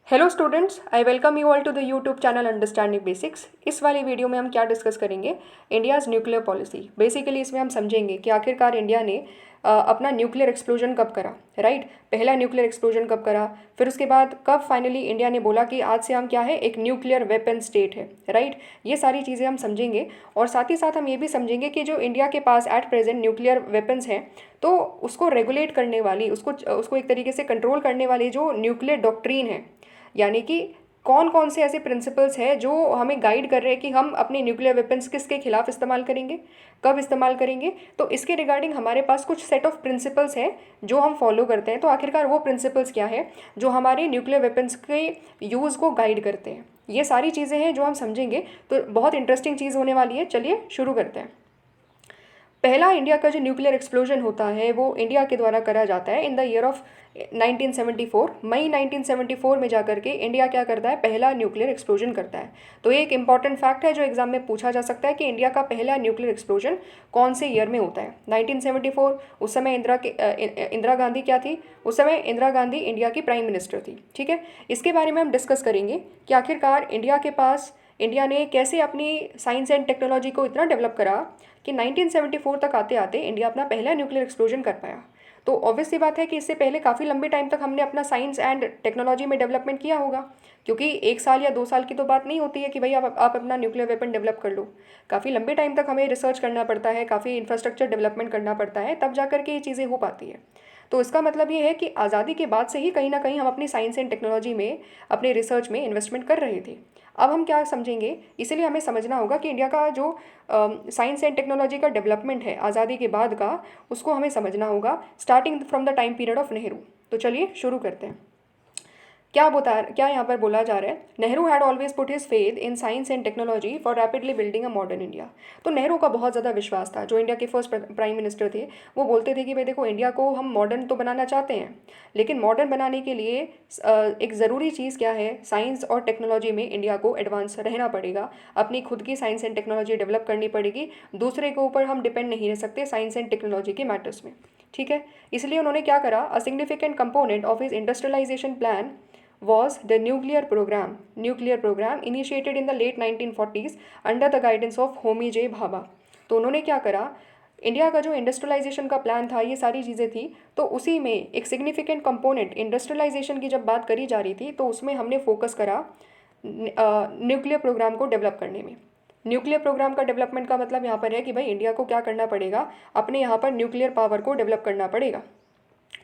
Hello students, I welcome you all to the YouTube channel understanding basics. इस वाली video में हम क्या डिस्कस करेंगे? India's nuclear policy. बेसिकली इसमें हम समझेंगे कि आखिरकार इंडिया ने अपना न्यूक्लियर एक्सप्लोजन कब करा, राइट? पहला न्यूक्लियर एक्सप्लोजन कब करा, फिर उसके बाद कब फाइनली इंडिया ने बोला कि आज से हम क्या है, एक न्यूक्लियर वेपन स्टेट है, राइट? ये सारी चीज़ें हम समझेंगे और साथ ही साथ हम ये भी समझेंगे कि जो इंडिया के पास एट प्रेजेंट न्यूक्लियर वेपन्स हैं, तो उसको रेगुलेट करने वाली, उसको एक तरीके से कंट्रोल करने वाली जो न्यूक्लियर डॉक्ट्रीन है, यानी कि कौन कौन से ऐसे प्रिंसिपल्स हैं जो हमें गाइड कर रहे हैं कि हम अपने न्यूक्लियर वेपन्स किसके खिलाफ इस्तेमाल करेंगे, कब इस्तेमाल करेंगे। तो इसके रिगार्डिंग हमारे पास कुछ सेट ऑफ प्रिंसिपल्स हैं जो हम फॉलो करते हैं। तो आखिरकार वो प्रिंसिपल्स क्या है जो हमारे न्यूक्लियर वेपन्स के यूज़ को गाइड करते हैं, ये सारी चीज़ें हैं जो हम समझेंगे। तो बहुत इंटरेस्टिंग चीज़ होने वाली है। चलिए शुरू करते हैं। पहला इंडिया का जो न्यूक्लियर एक्सप्लोजन होता है वो इंडिया के द्वारा करा जाता है इन द ईयर ऑफ 1974। मई 1974 में जाकर के इंडिया क्या करता है, पहला न्यूक्लियर एक्सप्लोजन करता है। तो ये एक इंपॉर्टेंट फैक्ट है जो एग्जाम में पूछा जा सकता है कि इंडिया का पहला न्यूक्लियर एक्सप्लोजन कौन से ईयर में होता है। 1974। उस समय इंदिरा गांधी क्या थी? उस समय इंदिरा गांधी इंडिया की प्राइम मिनिस्टर थी, ठीक है। इसके बारे में हम डिस्कस करेंगे कि आखिरकार इंडिया ने कैसे अपनी साइंस एंड टेक्नोलॉजी को इतना डेवलप करा कि 1974 तक आते आते इंडिया अपना पहला न्यूक्लियर एक्सप्लोजन कर पाया। तो ऑब्वियस सी बात है कि इससे पहले काफ़ी लंबे टाइम तक हमने अपना साइंस एंड टेक्नोलॉजी में डेवलपमेंट किया होगा, क्योंकि 1 साल या 2 साल की तो बात नहीं होती है कि भाई आप अपना न्यूक्लियर वेपन डेवलप कर लो। काफ़ी लंबे टाइम तक हमें रिसर्च करना पड़ता है, काफ़ी इंफ्रास्ट्रक्चर डेवलपमेंट करना पड़ता है, तब जा करके ये चीज़ें हो पाती है। तो इसका मतलब ये है कि आज़ादी के बाद से ही कहीं ना कहीं हम अपनी साइंस एंड टेक्नोलॉजी में, अपने रिसर्च में इन्वेस्टमेंट कर रहे थे। अब हम क्या समझेंगे, इसलिए हमें समझना होगा कि इंडिया का जो साइंस एंड टेक्नोलॉजी का डेवलपमेंट है आज़ादी के बाद का, उसको हमें समझना होगा starting from the time period of Nehru. तो चलिए शुरू करते हैं। क्या यहाँ पर बोला जा रहा है? Nehru had always put his faith in science and technology for rapidly building a modern India. तो नेहरू का बहुत ज़्यादा विश्वास था, जो इंडिया के फर्स्ट प्राइम मिनिस्टर थे। वो बोलते थे कि भाई देखो, इंडिया को हम मॉडर्न तो बनाना चाहते हैं, लेकिन मॉडर्न बनाने के लिए एक ज़रूरी चीज़ क्या है, साइंस और टेक्नोलॉजी में इंडिया को एडवांस रहना पड़ेगा। अपनी खुद की साइंस एंड टेक्नोलॉजी डेवलप करनी पड़ेगी, दूसरे के ऊपर हम डिपेंड नहीं रह सकते साइंस एंड टेक्नोलॉजी के मैटर्स में, ठीक है। इसलिए उन्होंने क्या करा, a significant component of his industrialization plan was the nuclear program initiated in the late 1940s under the guidance of Homi J Bhabha. तो उन्होंने क्या करा, इंडिया का जो इंडस्ट्रियलाइजेशन का प्लान था, ये सारी चीज़ें थी, तो उसी में एक सिग्निफिकेंट कंपोनेंट इंडस्ट्रियलाइजेशन की जब बात करी जा रही थी, तो उसमें हमने फोकस करा न्यूक्लियर प्रोग्राम को डेवलप करने में। न्यूक्लियर प्रोग्राम का डेवलपमेंट का मतलब यहाँ पर है कि भाई इंडिया को क्या करना पड़ेगा, अपने यहाँ पर न्यूक्लियर पावर को डेवलप करना पड़ेगा।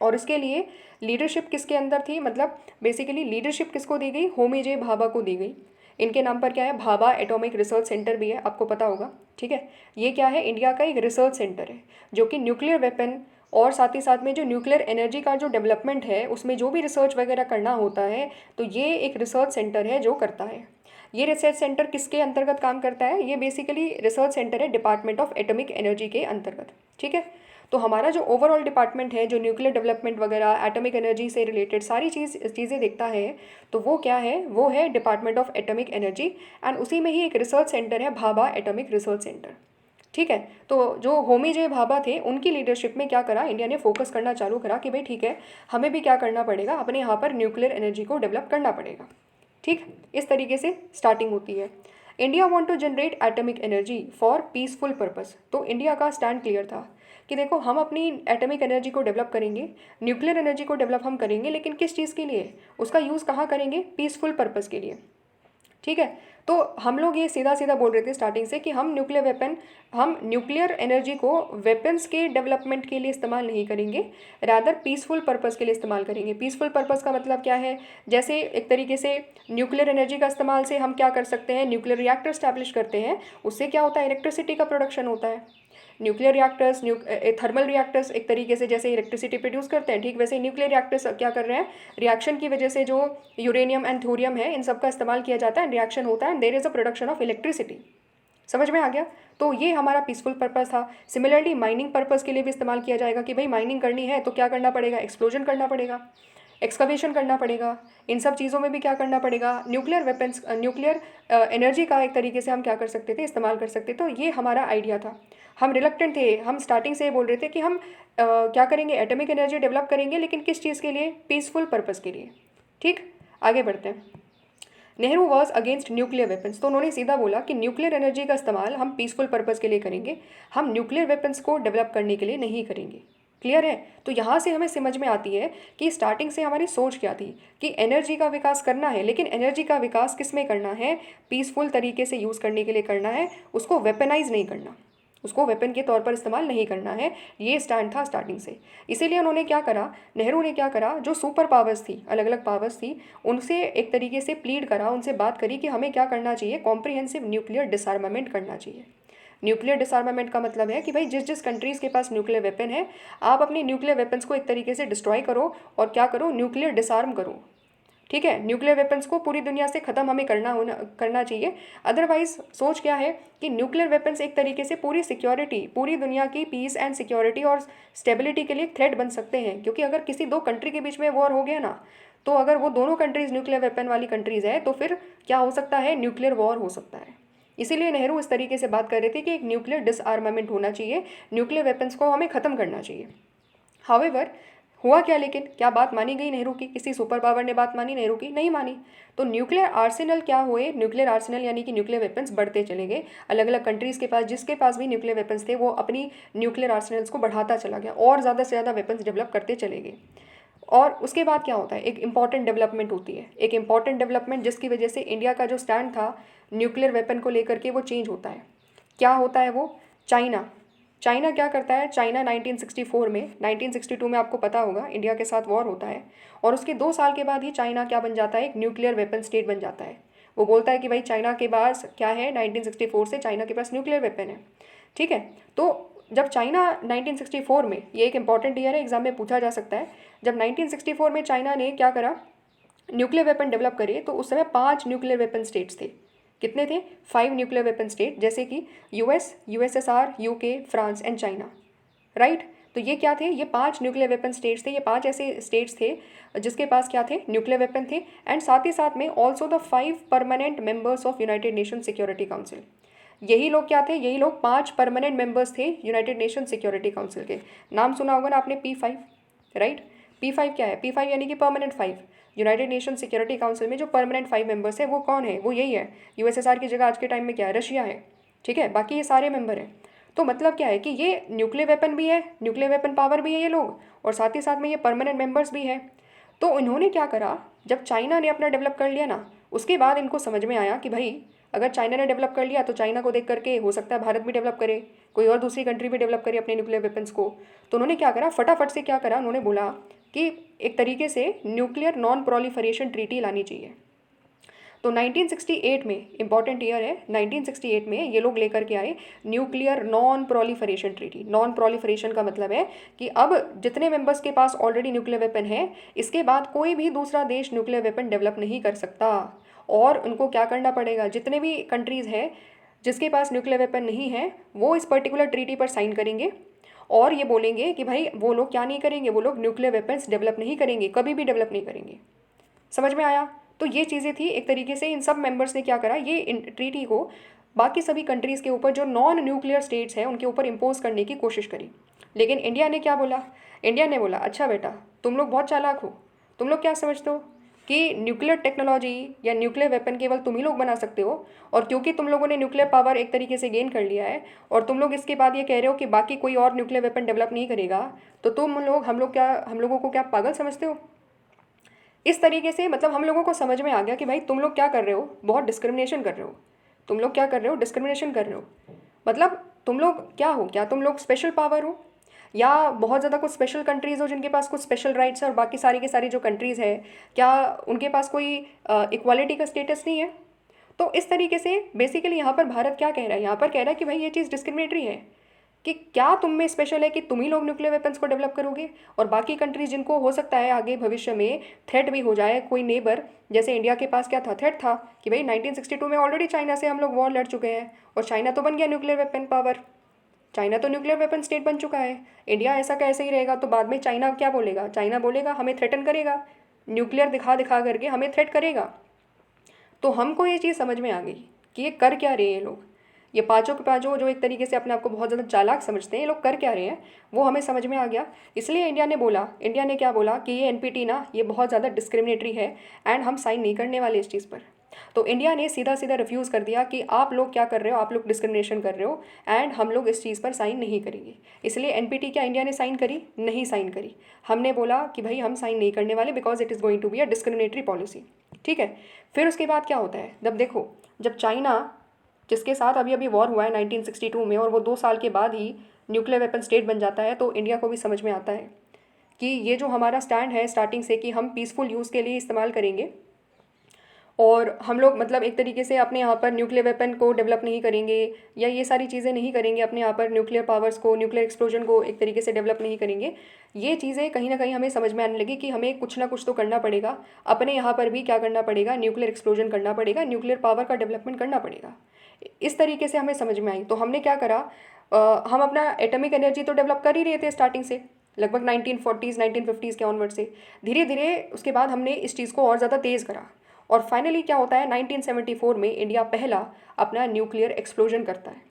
और इसके लिए लीडरशिप किसके अंदर थी, मतलब बेसिकली लीडरशिप किसको दी गई, होमी जे भाभा को दी गई। इनके नाम पर क्या है, भाभा एटॉमिक रिसर्च सेंटर भी है, आपको पता होगा, ठीक है। ये क्या है, इंडिया का एक रिसर्च सेंटर है जो कि न्यूक्लियर वेपन और साथ ही साथ में जो न्यूक्लियर एनर्जी का जो डेवलपमेंट है, उसमें जो भी रिसर्च वगैरह करना होता है, तो ये एक रिसर्च सेंटर है जो करता है। ये रिसर्च सेंटर किसके अंतर्गत काम करता है? ये बेसिकली रिसर्च सेंटर है डिपार्टमेंट ऑफ एटॉमिक एनर्जी के अंतर्गत, ठीक है। तो हमारा जो ओवरऑल डिपार्टमेंट है, जो न्यूक्लियर डेवलपमेंट वगैरह एटॉमिक एनर्जी से रिलेटेड सारी चीज़ें देखता है, तो वो क्या है, वो है department of atomic energy. And उसी में ही एक रिसर्च सेंटर है, भाभा एटॉमिक रिसर्च सेंटर, ठीक है। तो जो होमी जे भाभा थे, उनकी लीडरशिप में क्या करा, इंडिया ने फोकस करना चालू करा कि भाई ठीक है, हमें भी क्या करना पड़ेगा, अपने यहाँ पर न्यूक्लियर एनर्जी को डेवलप करना पड़ेगा, ठीक। इस तरीके से स्टार्टिंग होती है। India want to generate atomic energy for peaceful purpose. तो इंडिया का स्टैंड क्लियर था कि देखो, हम अपनी एटॉमिक एनर्जी को डेवलप करेंगे, न्यूक्लियर एनर्जी को डेवलप हम करेंगे, लेकिन किस चीज़ के लिए, उसका यूज़ कहाँ करेंगे, पीसफुल पर्पज़ के लिए, ठीक है। तो हम लोग ये सीधा सीधा बोल रहे थे स्टार्टिंग से कि हम न्यूक्लियर एनर्जी को वेपन्स के डेवलपमेंट के लिए इस्तेमाल नहीं करेंगे, रादर पीसफुल पर्पज़ के लिए इस्तेमाल करेंगे। पीसफुल पर्पज़ का मतलब क्या है, जैसे एक तरीके से न्यूक्लियर एनर्जी का इस्तेमाल से हम क्या कर सकते हैं, न्यूक्लियर रिएक्टर स्टैब्लिश करते हैं, उससे क्या होता है, इलेक्ट्रिसिटी का प्रोडक्शन होता है। न्यूक्लियर रिएक्टर्स, थर्मल रिएक्टर्स एक तरीके से जैसे इलेक्ट्रिसिटी प्रोड्यूस करते हैं, ठीक वैसे न्यूक्लियर रिएक्टर्स क्या कर रहे हैं, रिएक्शन की वजह से जो यूरेनियम एंड थोरियम है, इन सब का इस्तेमाल किया जाता है, रिएक्शन होता है and there is a production of electricity. समझ में आ गया? तो ये हमारा पीसफुल पर्पस था। सिमिलरली माइनिंग पर्पस के लिए भी इस्तेमाल किया जाएगा कि भाई माइनिंग करनी है तो क्या करना पड़ेगा, एक्सप्लोजन करना पड़ेगा, एक्सकवेशन करना पड़ेगा। इन सब चीज़ों में भी क्या करना पड़ेगा, न्यूक्लियर वेपन्स, न्यूक्लियर एनर्जी का एक तरीके से हम क्या कर सकते थे, इस्तेमाल कर सकते। तो ये हमारा आइडिया था। हम रिलक्टेंट थे, हम स्टार्टिंग से बोल रहे थे कि हम क्या करेंगे, एटॉमिक एनर्जी डेवलप करेंगे, लेकिन किस चीज़ के लिए, पीसफुल पर्पज़ के लिए, ठीक। आगे बढ़ते हैं। Nehru was against nuclear weapons, तो उन्होंने सीधा बोला कि न्यूक्लियर एनर्जी का इस्तेमाल हम पीसफुल पर्पज़ के लिए करेंगे, हम न्यूक्लियर वेपन्स को डेवलप करने के लिए नहीं करेंगे। क्लियर है? तो यहाँ से हमें समझ में आती है कि स्टार्टिंग से हमारी सोच क्या थी कि एनर्जी का विकास करना है, लेकिन एनर्जी का विकास किस में करना है? पीसफुल तरीके से यूज़ करने के लिए करना है, उसको वेपनाइज नहीं करना, उसको वेपन के तौर पर इस्तेमाल नहीं करना है। ये स्टैंड था स्टार्टिंग से। इसीलिए उन्होंने क्या करा, नेहरू ने क्या करा, जो सुपर पावर्स थी, अलग अलग पावर्स थी, उनसे एक तरीके से प्लीड करा, उनसे बात करी कि हमें क्या करना चाहिए, कॉम्प्रिहेंसिव न्यूक्लियर डिसआर्मामेंट करना चाहिए। न्यूक्लियर डिसआर्मामेंट का मतलब है कि भाई जिस जिस कंट्रीज़ के पास न्यूक्लियर वेपन है, आप अपने न्यूक्लियर वेपन्स को एक तरीके से डिस्ट्रॉय करो और क्या करो, न्यूक्लियर डिसआर्म करो। ठीक है, न्यूक्लियर वेपन्स को पूरी दुनिया से ख़त्म हमें करना चाहिए। अदरवाइज सोच क्या है कि न्यूक्लियर वेपन्स एक तरीके से पूरी सिक्योरिटी, पूरी दुनिया की पीस एंड सिक्योरिटी और स्टेबिलिटी के लिए थ्रेट बन सकते हैं। क्योंकि अगर किसी दो कंट्री के बीच में वॉर हो गया ना, तो अगर वो दोनों कंट्रीज़ न्यूक्लियर वेपन वाली कंट्रीज़ है, तो फिर क्या हो सकता है, न्यूक्लियर वॉर हो सकता है। इसीलिए नेहरू इस तरीके से बात कर रहे थे कि एक न्यूक्लियर डिसआर्मामेंट होना चाहिए, न्यूक्लियर वेपन्स को हमें ख़त्म करना चाहिए। हाउएवर हुआ क्या, लेकिन क्या बात मानी गई नेहरू की? किसी सुपर पावर ने बात मानी नेहरू की? नहीं मानी। तो न्यूक्लियर आर्सेनल क्या हुए, न्यूक्लियर आर्सेनल यानी कि न्यूक्लियर वेपन्स बढ़ते चले गए। अलग अलग कंट्रीज़ के पास, जिसके पास भी न्यूक्लियर वेपन्स थे, वो अपनी न्यूक्लियर आर्सेनल्स को बढ़ाता चला गया और ज़्यादा से ज़्यादा वेपन्स डेवलप करते चले गए। और उसके बाद क्या होता है, एक इंपॉर्टेंट डेवलपमेंट होती है, एक इंपॉर्टेंट डेवलपमेंट जिसकी वजह से इंडिया का जो स्टैंड था न्यूक्लियर वेपन को लेकर के वो चेंज होता है। क्या होता है वो? चाइना। चाइना क्या करता है, चाइना 1964 में, 1962 में आपको पता होगा इंडिया के साथ वॉर होता है, और उसके 2 साल के बाद ही चाइना क्या बन जाता है, एक न्यूक्लियर वेपन स्टेट बन जाता है। वो बोलता है कि भाई चाइना के पास क्या है, 1964 से चाइना के पास न्यूक्लियर वेपन है। ठीक है, तो जब चाइना 1964 में, ये एक इंपॉर्टेंट ईयर है, एग्जाम में पूछा जा सकता है, जब 1964 में चाइना ने क्या करा, न्यूक्लियर वेपन डेवलप करे, तो उस समय 5 न्यूक्लियर वेपन स्टेट्स थे। कितने थे? 5 न्यूक्लियर वेपन स्टेट, जैसे कि US, USSR, UK, France and China. Right? तो ये क्या थे? ये 5 न्यूक्लियर वेपन स्टेट्स थे। ये 5 ऐसे स्टेट्स थे जिसके पास क्या थे, न्यूक्लियर वेपन थे। एंड साथ ही साथ में also the 5 permanent members of United nation security council. यही लोग क्या थे? यही लोग 5 परमानेंट मेंबर्स थे यूनाइटेड नेशन सिक्योरिटी काउंसिल के। नाम सुना होगा ना आपने, P5। राइट? P5 क्या है? P5 यानी कि permanent 5। United nation security council में जो परमानेंट 5 मेंबर्स है वो कौन है? वो यही है। यूएसएसआर की जगह आज के टाइम में क्या है? रशिया है। ठीक है, बाकी ये सारे मेंबर हैं। तो मतलब क्या है कि ये न्यूक्लियर वेपन भी है, न्यूक्लियर वेपन पावर भी है ये लोग, और साथ ही साथ में ये परमानेंट मेंबर्स भी है। तो इन्होंने क्या करा, जब चाइना ने अपना डेवलप कर लिया ना, उसके बाद इनको समझ में आया कि भाई अगर चाइना ने डेवलप कर लिया तो चाइना को देख करके हो सकता है भारत भी डेवलप करे, कोई और दूसरी कंट्री भी डेवलप करे अपने न्यूक्लियर वेपन्स को। तो उन्होंने क्या करा, फटाफट से क्या करा, उन्होंने बोला कि एक तरीके से न्यूक्लियर नॉन प्रोलिफरेशन ट्रीटी लानी चाहिए। तो 1968 में, इंपॉर्टेंट ईयर है, 1968 में ये लोग लेकर के आए nuclear non proliferation treaty. Non proliferation का मतलब है कि अब जितने मेंबर्स के पास ऑलरेडी न्यूक्लियर वेपन है, इसके बाद कोई भी दूसरा देश न्यूक्लियर वेपन डेवलप नहीं कर सकता। और उनको क्या करना पड़ेगा, जितने भी कंट्रीज़ है जिसके पास न्यूक्लियर वेपन नहीं है, वो इस पर्टिकुलर ट्रीटी पर साइन करेंगे और ये बोलेंगे कि भाई वो लोग क्या नहीं करेंगे, वो लोग न्यूक्लियर वेपन्स डेवलप नहीं करेंगे, कभी भी डेवलप नहीं करेंगे। समझ में आया? तो ये चीज़ें थी एक तरीके से। इन सब मेंबर्स ने क्या करा, ये ट्रीटी को बाकी सभी कंट्रीज़ के ऊपर, जो नॉन न्यूक्लियर स्टेट्स हैं, उनके ऊपर इम्पोज करने की कोशिश करी। लेकिन इंडिया ने क्या बोला, इंडिया ने बोला अच्छा बेटा तुम लोग बहुत चालाक हो, तुम लोग क्या समझते हो कि न्यूक्लियर टेक्नोलॉजी या न्यूक्लियर वेपन केवल तुम ही लोग बना सकते हो, और क्योंकि तुम लोगों ने न्यूक्लियर पावर एक तरीके से गेन कर लिया है और तुम लोग इसके बाद ये कह रहे हो कि बाकी कोई और न्यूक्लियर वेपन डेवलप नहीं करेगा, तो तुम लोग हम लोगों को क्या पागल समझते हो? इस तरीके से मतलब हम लोगों को समझ में आ गया कि भाई तुम लोग क्या कर रहे हो, बहुत डिस्क्रिमिनेशन कर रहे हो। तुम लोग क्या कर रहे हो, डिस्क्रिमिनेशन कर रहे हो। मतलब तुम लोग क्या हो, क्या तुम लोग स्पेशल पावर हो, या बहुत ज़्यादा कुछ स्पेशल कंट्रीज़ हो जिनके पास कुछ स्पेशल राइट्स है, और बाकी सारी की सारी जो कंट्रीज़ है, क्या उनके पास कोई इक्वालिटी का स्टेटस नहीं है? तो इस तरीके से बेसिकली यहाँ पर भारत क्या कह रहा है, यहाँ पर कह रहा है कि भाई ये चीज़ डिस्क्रिमिनेटरी है, कि क्या तुम में स्पेशल है कि तुम ही लोग न्यूक्लियर वेपन्स को डेवलप करोगे, और बाकी कंट्रीज जिनको हो सकता है आगे भविष्य में थ्रेट भी हो जाए, कोई नेबर, जैसे इंडिया के पास क्या था, थ्रेट था कि भाई 1962 में ऑलरेडी चाइना से हम लोग वॉर लड़ चुके हैं और चाइना तो बन गया न्यूक्लियर वेपन पावर, चाइना तो न्यूक्लियर वेपन स्टेट बन चुका है। इंडिया ऐसा का ऐसे ही रहेगा तो बाद में चाइना क्या बोलेगा, चाइना बोलेगा हमें थ्रेटन करेगा, न्यूक्लियर दिखा दिखा करके हमें थ्रेट करेगा। तो हमको ये चीज़ समझ में आ गई कि ये कर क्या रहे हैं ये लोग। ये पाँचों के पाँचों जो एक तरीके से अपने आप को बहुत ज़्यादा चालाक समझते हैं, ये लोग कर क्या रहे हैं वो हमें समझ में आ गया। इसलिए इंडिया ने क्या बोला कि ये एनपीटी ना ये बहुत ज़्यादा डिस्क्रिमिनेटरी है एंड हम साइन नहीं करने वाले इस चीज़ पर। तो इंडिया ने सीधा सीधा रिफ्यूज़ कर दिया कि आप लोग क्या कर रहे हो, आप लोग डिस्क्रिमिनेशन कर रहे हो एंड हम लोग इस चीज़ पर साइन नहीं करेंगे। इसलिए एनपीटी क्या इंडिया ने साइन करी? नहीं साइन करी। हमने बोला कि भाई हम साइन नहीं करने वाले because it is going to be a discriminatory policy. ठीक है, फिर उसके बाद क्या होता है, जब देखो जब चाइना जिसके साथ अभी अभी वॉर हुआ है 1962 में और वो 2 साल के बाद ही न्यूक्लियर वेपन स्टेट बन जाता है, तो इंडिया को भी समझ में आता है कि ये जो हमारा स्टैंड है स्टार्टिंग से कि हम पीसफुल यूज़ के लिए इस्तेमाल करेंगे और हम लोग मतलब एक तरीके से अपने यहाँ पर न्यूक्लियर वेपन को डेवलप नहीं करेंगे या ये सारी चीज़ें नहीं करेंगे, अपने यहाँ पर न्यूक्लियर पावर्स को, न्यूक्लियर एक्सप्लोजन को एक तरीके से डेवलप नहीं करेंगे। ये चीज़ें कहीं ना कहीं हमें समझ में आने लगी कि हमें कुछ ना कुछ तो करना पड़ेगा, अपने यहाँ पर भी क्या करना पड़ेगा, न्यूक्लियर एक्सप्लोजन करना पड़ेगा, न्यूक्लियर पावर का डेवलपमेंट करना पड़ेगा। इस तरीके से हमें समझ में आई। तो हमने क्या करा, हम अपना एटॉमिक एनर्जी तो डेवलप कर ही रहे थे स्टार्टिंग से, लगभग 1940s 1950s के ऑनवर्ड से। धीरे धीरे उसके बाद हमने इस चीज़ को और ज़्यादा तेज़ करा और फाइनली क्या होता है 1974 में इंडिया पहला अपना न्यूक्लियर एक्सप्लोजन करता है।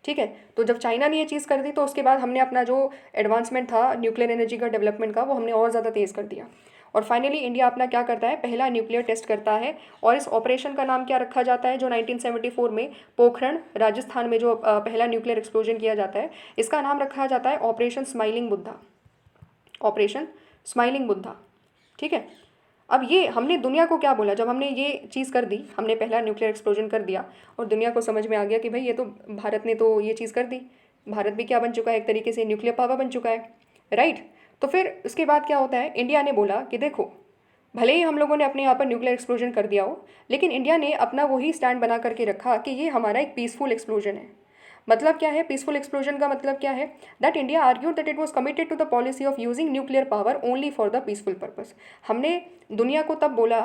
ठीक है, तो जब चाइना ने ये चीज़ कर दी तो उसके बाद हमने अपना जो एडवांसमेंट था न्यूक्लियर एनर्जी का डेवलपमेंट का वो हमने और ज़्यादा तेज़ कर दिया और फाइनली इंडिया अपना क्या करता है, पहला न्यूक्लियर टेस्ट करता है। और इस ऑपरेशन का नाम क्या रखा जाता है, जो 1974 में पोखरण राजस्थान में जो पहला न्यूक्लियर एक्सप्लोजन किया जाता है, इसका नाम रखा जाता है operation smiling Buddha. Operation smiling Buddha. ठीक है, अब ये हमने दुनिया को क्या बोला, जब हमने ये चीज़ कर दी, हमने पहला न्यूक्लियर एक्सप्लोजन कर दिया और दुनिया को समझ में आ गया कि भाई ये तो भारत ने तो ये चीज़ कर दी, भारत भी क्या बन चुका है, एक तरीके से न्यूक्लियर पावर बन चुका है, राइट। तो फिर उसके बाद क्या होता है, इंडिया ने बोला कि देखो भले ही हम लोगों ने अपने यहाँ पर न्यूक्लियर एक्सप्लोजन कर दिया हो, लेकिन इंडिया ने अपना वही स्टैंड बना करके रखा कि ये हमारा एक पीसफुल एक्सप्लोजन है। मतलब क्या है पीसफुल एक्सप्लोजन का मतलब क्या है, that India argued that it was committed to the policy of using nuclear power only for the peaceful purpose. हमने दुनिया को तब बोला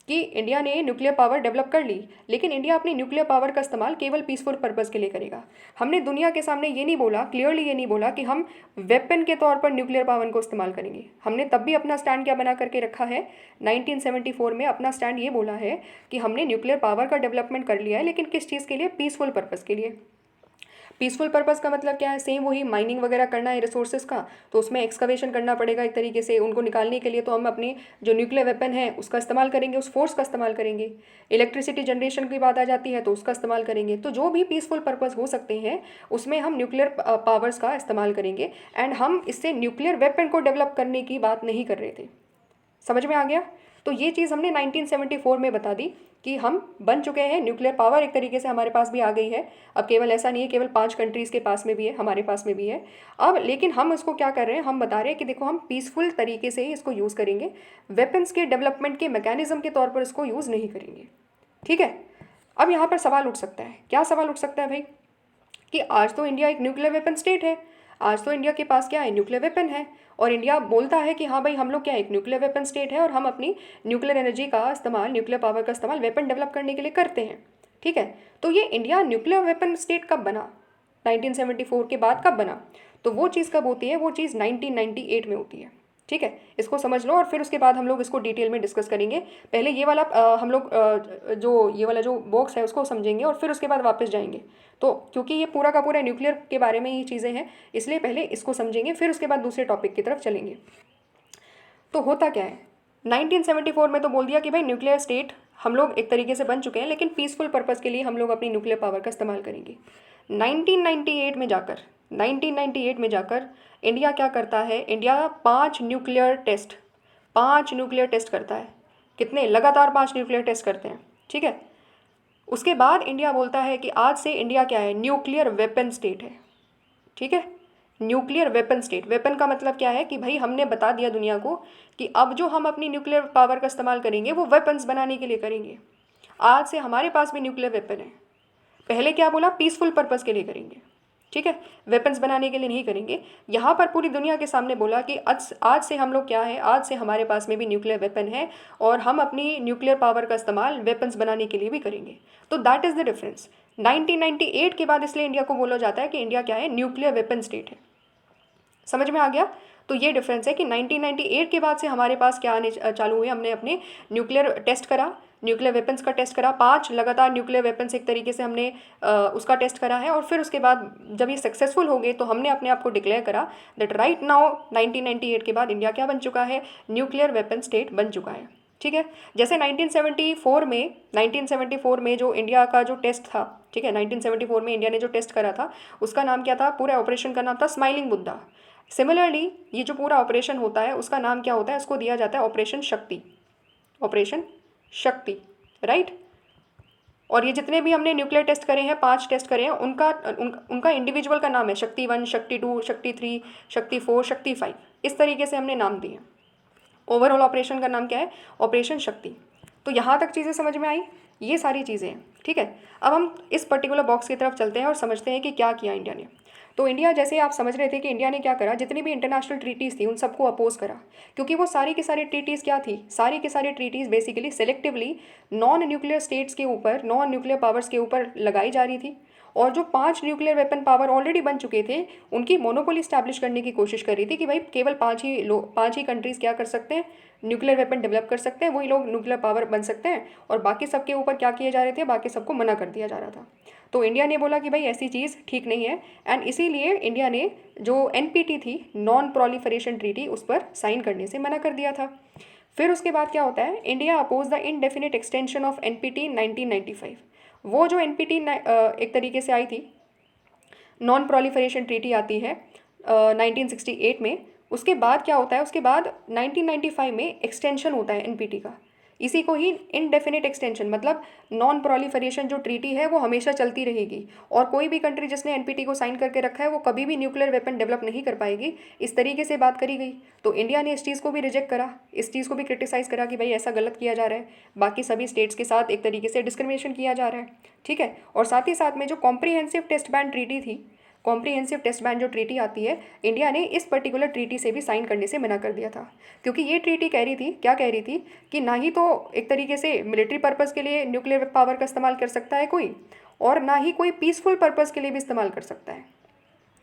कि इंडिया ने न्यूक्लियर पावर डेवलप कर ली, लेकिन इंडिया अपनी न्यूक्लियर पावर का इस्तेमाल केवल पीसफुल पर्पस के लिए करेगा। हमने दुनिया के सामने ये नहीं बोला, क्लियरली ये नहीं बोला कि हम वेपन के तौर पर न्यूक्लियर पावर को इस्तेमाल करेंगे। हमने तब भी अपना स्टैंड क्या बना करके रखा है, 1974 में अपना स्टैंड ये बोला है कि हमने न्यूक्लियर पावर का डेवलपमेंट कर लिया है, लेकिन किस चीज़ के लिए, पीसफुल पर्पस के लिए। पीसफुल पर्पस का मतलब क्या है, सेम वही माइनिंग वगैरह करना है रिसोर्सेज का, तो उसमें एक्सकवेशन करना पड़ेगा एक तरीके से, उनको निकालने के लिए तो हम अपनी जो न्यूक्लियर वेपन है उसका इस्तेमाल करेंगे, उस फोर्स का इस्तेमाल करेंगे। इलेक्ट्रिसिटी जनरेशन की बात आ जाती है तो उसका इस्तेमाल करेंगे। तो जो भी पीसफुल पर्पस हो सकते हैं उसमें हम न्यूक्लियर पावर्स का इस्तेमाल करेंगे एंड हम इससे न्यूक्लियर वेपन को डेवलप करने की बात नहीं कर रहे थे। समझ में आ गया। तो ये चीज़ हमने 1974 में बता दी कि हम बन चुके हैं, न्यूक्लियर पावर एक तरीके से हमारे पास भी आ गई है। अब केवल ऐसा नहीं है केवल 5 कंट्रीज़ के पास में भी है, हमारे पास में भी है अब। लेकिन हम इसको क्या कर रहे हैं, हम बता रहे हैं कि देखो हम पीसफुल तरीके से ही इसको यूज़ करेंगे, वेपन्स के डेवलपमेंट के मैकेनिज्म के तौर पर इसको यूज़ नहीं करेंगे। ठीक है, अब यहाँ पर सवाल उठ सकता है, क्या सवाल उठ सकता है भाई, कि आज तो इंडिया एक न्यूक्लियर वेपन स्टेट है, आज तो इंडिया के पास क्या है, न्यूक्लियर वेपन है, और इंडिया बोलता है कि हाँ भाई हम लोग क्या एक न्यूक्लियर वेपन स्टेट है और हम अपनी न्यूक्लियर एनर्जी का इस्तेमाल, न्यूक्लियर पावर का इस्तेमाल वेपन डेवलप करने के लिए करते हैं। ठीक है, तो ये इंडिया न्यूक्लियर वेपन स्टेट कब बना, 1974 के बाद कब बना, तो वो चीज़ कब होती है, वो चीज़ 1998 में होती है। ठीक है, इसको समझ लो और फिर उसके बाद हम लोग इसको डिटेल में डिस्कस करेंगे। पहले ये वाला हम लोग जो ये वाला जो बॉक्स है उसको समझेंगे और फिर उसके बाद वापस जाएंगे। तो क्योंकि ये पूरा का पूरा न्यूक्लियर के बारे में ये चीज़ें हैं, इसलिए पहले इसको समझेंगे फिर उसके बाद दूसरे टॉपिक की तरफ चलेंगे। तो होता क्या है, 1974 में तो बोल दिया कि भाई न्यूक्लियर स्टेट हम लोग एक तरीके से बन चुके हैं, लेकिन पीसफुल पर्पज़ के लिए हम लोग अपनी न्यूक्लियर पावर का इस्तेमाल करेंगे। 1998 में जाकर इंडिया क्या करता है, इंडिया 5 न्यूक्लियर टेस्ट करता है। कितने, लगातार 5 न्यूक्लियर टेस्ट करते हैं। ठीक है, उसके बाद इंडिया बोलता है कि आज से इंडिया क्या है, न्यूक्लियर वेपन स्टेट है। ठीक है, न्यूक्लियर वेपन स्टेट, वेपन का मतलब क्या है कि भाई हमने बता दिया दुनिया को कि अब जो हम अपनी न्यूक्लियर पावर का इस्तेमाल करेंगे वो वेपन्स बनाने के लिए करेंगे। आज से हमारे पास भी न्यूक्लियर वेपन है। पहले क्या बोला, पीसफुल पर्पस के लिए करेंगे। ठीक है, वेपन्स बनाने के लिए नहीं करेंगे। यहाँ पर पूरी दुनिया के सामने बोला कि आज से हम लोग क्या है, आज से हमारे पास में भी न्यूक्लियर वेपन है और हम अपनी न्यूक्लियर पावर का इस्तेमाल वेपन्स बनाने के लिए भी करेंगे। तो दैट इज़ द डिफरेंस। 1998 के बाद इसलिए इंडिया को बोला जाता है कि इंडिया क्या है, न्यूक्लियर वेपन स्टेट है। समझ में आ गया। तो ये डिफरेंस है कि 1998 के बाद से हमारे पास क्या आने चालू हुए, हमने अपने न्यूक्लियर टेस्ट करा, न्यूक्लियर वेपन्स का टेस्ट करा, 5 लगातार न्यूक्लियर वेपन्स एक तरीके से हमने उसका टेस्ट करा है। और फिर उसके बाद जब ये सक्सेसफुल हो गए तो हमने अपने आप को डिक्लेयर करा दैट राइट नाउ 1998 के बाद इंडिया क्या बन चुका है, न्यूक्लियर वेपन स्टेट बन चुका है। ठीक है, जैसे 1974 में जो इंडिया का जो टेस्ट था, ठीक है, 1974 में इंडिया ने जो टेस्ट करा था उसका नाम क्या था, पूरे ऑपरेशन का नाम था स्माइलिंग बुद्धा। सिमिलरली ये जो पूरा ऑपरेशन होता है उसका नाम क्या होता है, उसको दिया जाता है ऑपरेशन शक्ति, ऑपरेशन शक्ति, राइट। और ये जितने भी हमने न्यूक्लियर टेस्ट करे हैं, 5 टेस्ट करे हैं, उनका इंडिविजुअल का नाम है शक्ति 1, शक्ति 2, शक्ति 3, शक्ति 4, शक्ति 5, इस तरीके से हमने नाम दिए। ओवरऑल ऑपरेशन का नाम क्या है, ऑपरेशन शक्ति। तो यहाँ तक चीज़ें समझ में आई, ये सारी चीज़ें हैं। ठीक है, अब हम इस पर्टिकुलर बॉक्स की तरफ चलते हैं और समझते हैं कि क्या किया इंडिया ने। तो इंडिया, जैसे आप समझ रहे थे कि इंडिया ने क्या करा, जितनी भी इंटरनेशनल ट्रीटीज़ थी उन सबको अपोज करा, क्योंकि वो सारी की सारी ट्रीटीज़ क्या थी, सारी की सारी treaties basically selectively non nuclear states के ऊपर, नॉन न्यूक्लियर पावर्स के ऊपर लगाई जा रही थी। और जो 5 न्यूक्लियर वेपन पावर ऑलरेडी बन चुके थे उनकी मोनोपोली स्टैब्लिश करने की कोशिश कर रही थी कि भाई केवल 5 ही कंट्रीज़ क्या कर सकते हैं, न्यूक्लियर वेपन डेवलप कर सकते हैं, वही लोग न्यूक्लियर पावर बन सकते हैं, और बाकी सबके ऊपर क्या किए जा रहे थे, बाकी सबको मना कर दिया जा रहा था। तो इंडिया ने बोला कि भाई ऐसी चीज़ ठीक नहीं है, एंड इसीलिए इंडिया ने जो NPT थी, नॉन प्रोलिफरेशन ट्रीटी, उस पर साइन करने से मना कर दिया था। फिर उसके बाद क्या होता है, India oppose the indefinite extension of NPT 1995। वो जो NPT एक तरीके से आई थी, नॉन प्रोलिफरेशन ट्रीटी आती है 1968 में। उसके बाद क्या होता है, उसके बाद 1995 में एक्सटेंशन होता है NPT का। इसी को ही इनडेफिनिट एक्सटेंशन, मतलब नॉन प्रोलिफरेशन जो ट्रीटी है वो हमेशा चलती रहेगी, और कोई भी कंट्री जिसने NPT को साइन करके रखा है वो कभी भी न्यूक्लियर वेपन डेवलप नहीं कर पाएगी, इस तरीके से बात करी गई। तो इंडिया ने इस चीज़ को भी रिजेक्ट करा, इस चीज़ को भी क्रिटिसाइज़ करा कि भाई ऐसा गलत किया जा रहा है, बाकी सभी स्टेट्स के साथ एक तरीके से डिस्क्रिमिनेशन किया जा रहा है। ठीक है, और साथ ही साथ में जो कॉम्प्रिहेंसिव टेस्ट बैन ट्रीटी थी, कॉम्प्रिहेंसिव टेस्ट बैन जो ट्रीटी आती है, इंडिया ने इस पर्टिकुलर ट्रीटी से भी साइन करने से मना कर दिया था, क्योंकि ये ट्रीटी कह रही थी, क्या कह रही थी, कि ना ही तो एक तरीके से मिलिट्री पर्पज़ के लिए न्यूक्लियर पावर का इस्तेमाल कर सकता है कोई, और ना ही कोई पीसफुल पर्पज़ के लिए भी इस्तेमाल कर सकता है।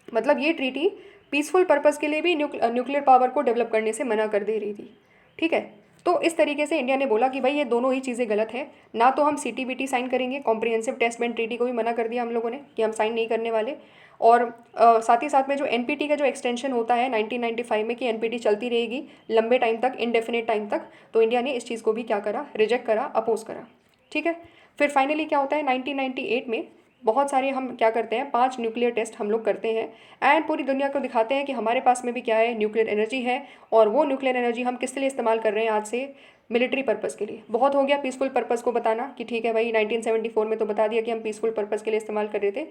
मतलब ये ट्रीटी पीसफुल पर्पज़ के लिए भी न्यूक्लियर पावर को डेवलप करने से मना कर दे रही थी। ठीक है, तो इस तरीके से इंडिया ने बोला कि भाई ये दोनों ही चीज़ें गलत है, ना तो हम CTBT साइन करेंगे, कॉम्प्रिहेंसिव टेस्ट बैन ट्रीटी को भी मना कर दिया हम लोगों ने कि हम साइन नहीं करने वाले, और साथ ही साथ में जो NPT का जो एक्सटेंशन होता है 1995 में कि NPT चलती रहेगी लंबे टाइम तक, इनडेफिनेट टाइम तक, तो इंडिया ने इस चीज़ को भी क्या करा, रिजेक्ट करा, अपोज करा। ठीक है, फिर फाइनली क्या होता है, 1998 में बहुत सारे हम क्या करते हैं, 5 न्यूक्लियर टेस्ट हम लोग करते हैं, एंड पूरी दुनिया को दिखाते हैं कि हमारे पास में भी क्या है, न्यूक्लियर एनर्जी है, और वो न्यूक्लियर एनर्जी हम किस लिए इस्तेमाल कर रहे हैं आज से, मिलिट्री पर्पज़ के लिए। बहुत हो गया पीसफुल पर्पज़ को बताना कि ठीक है भाई 1974 में तो बता दिया कि हम पीसफुल पर्पज़ के लिए इस्तेमाल कर रहे थे,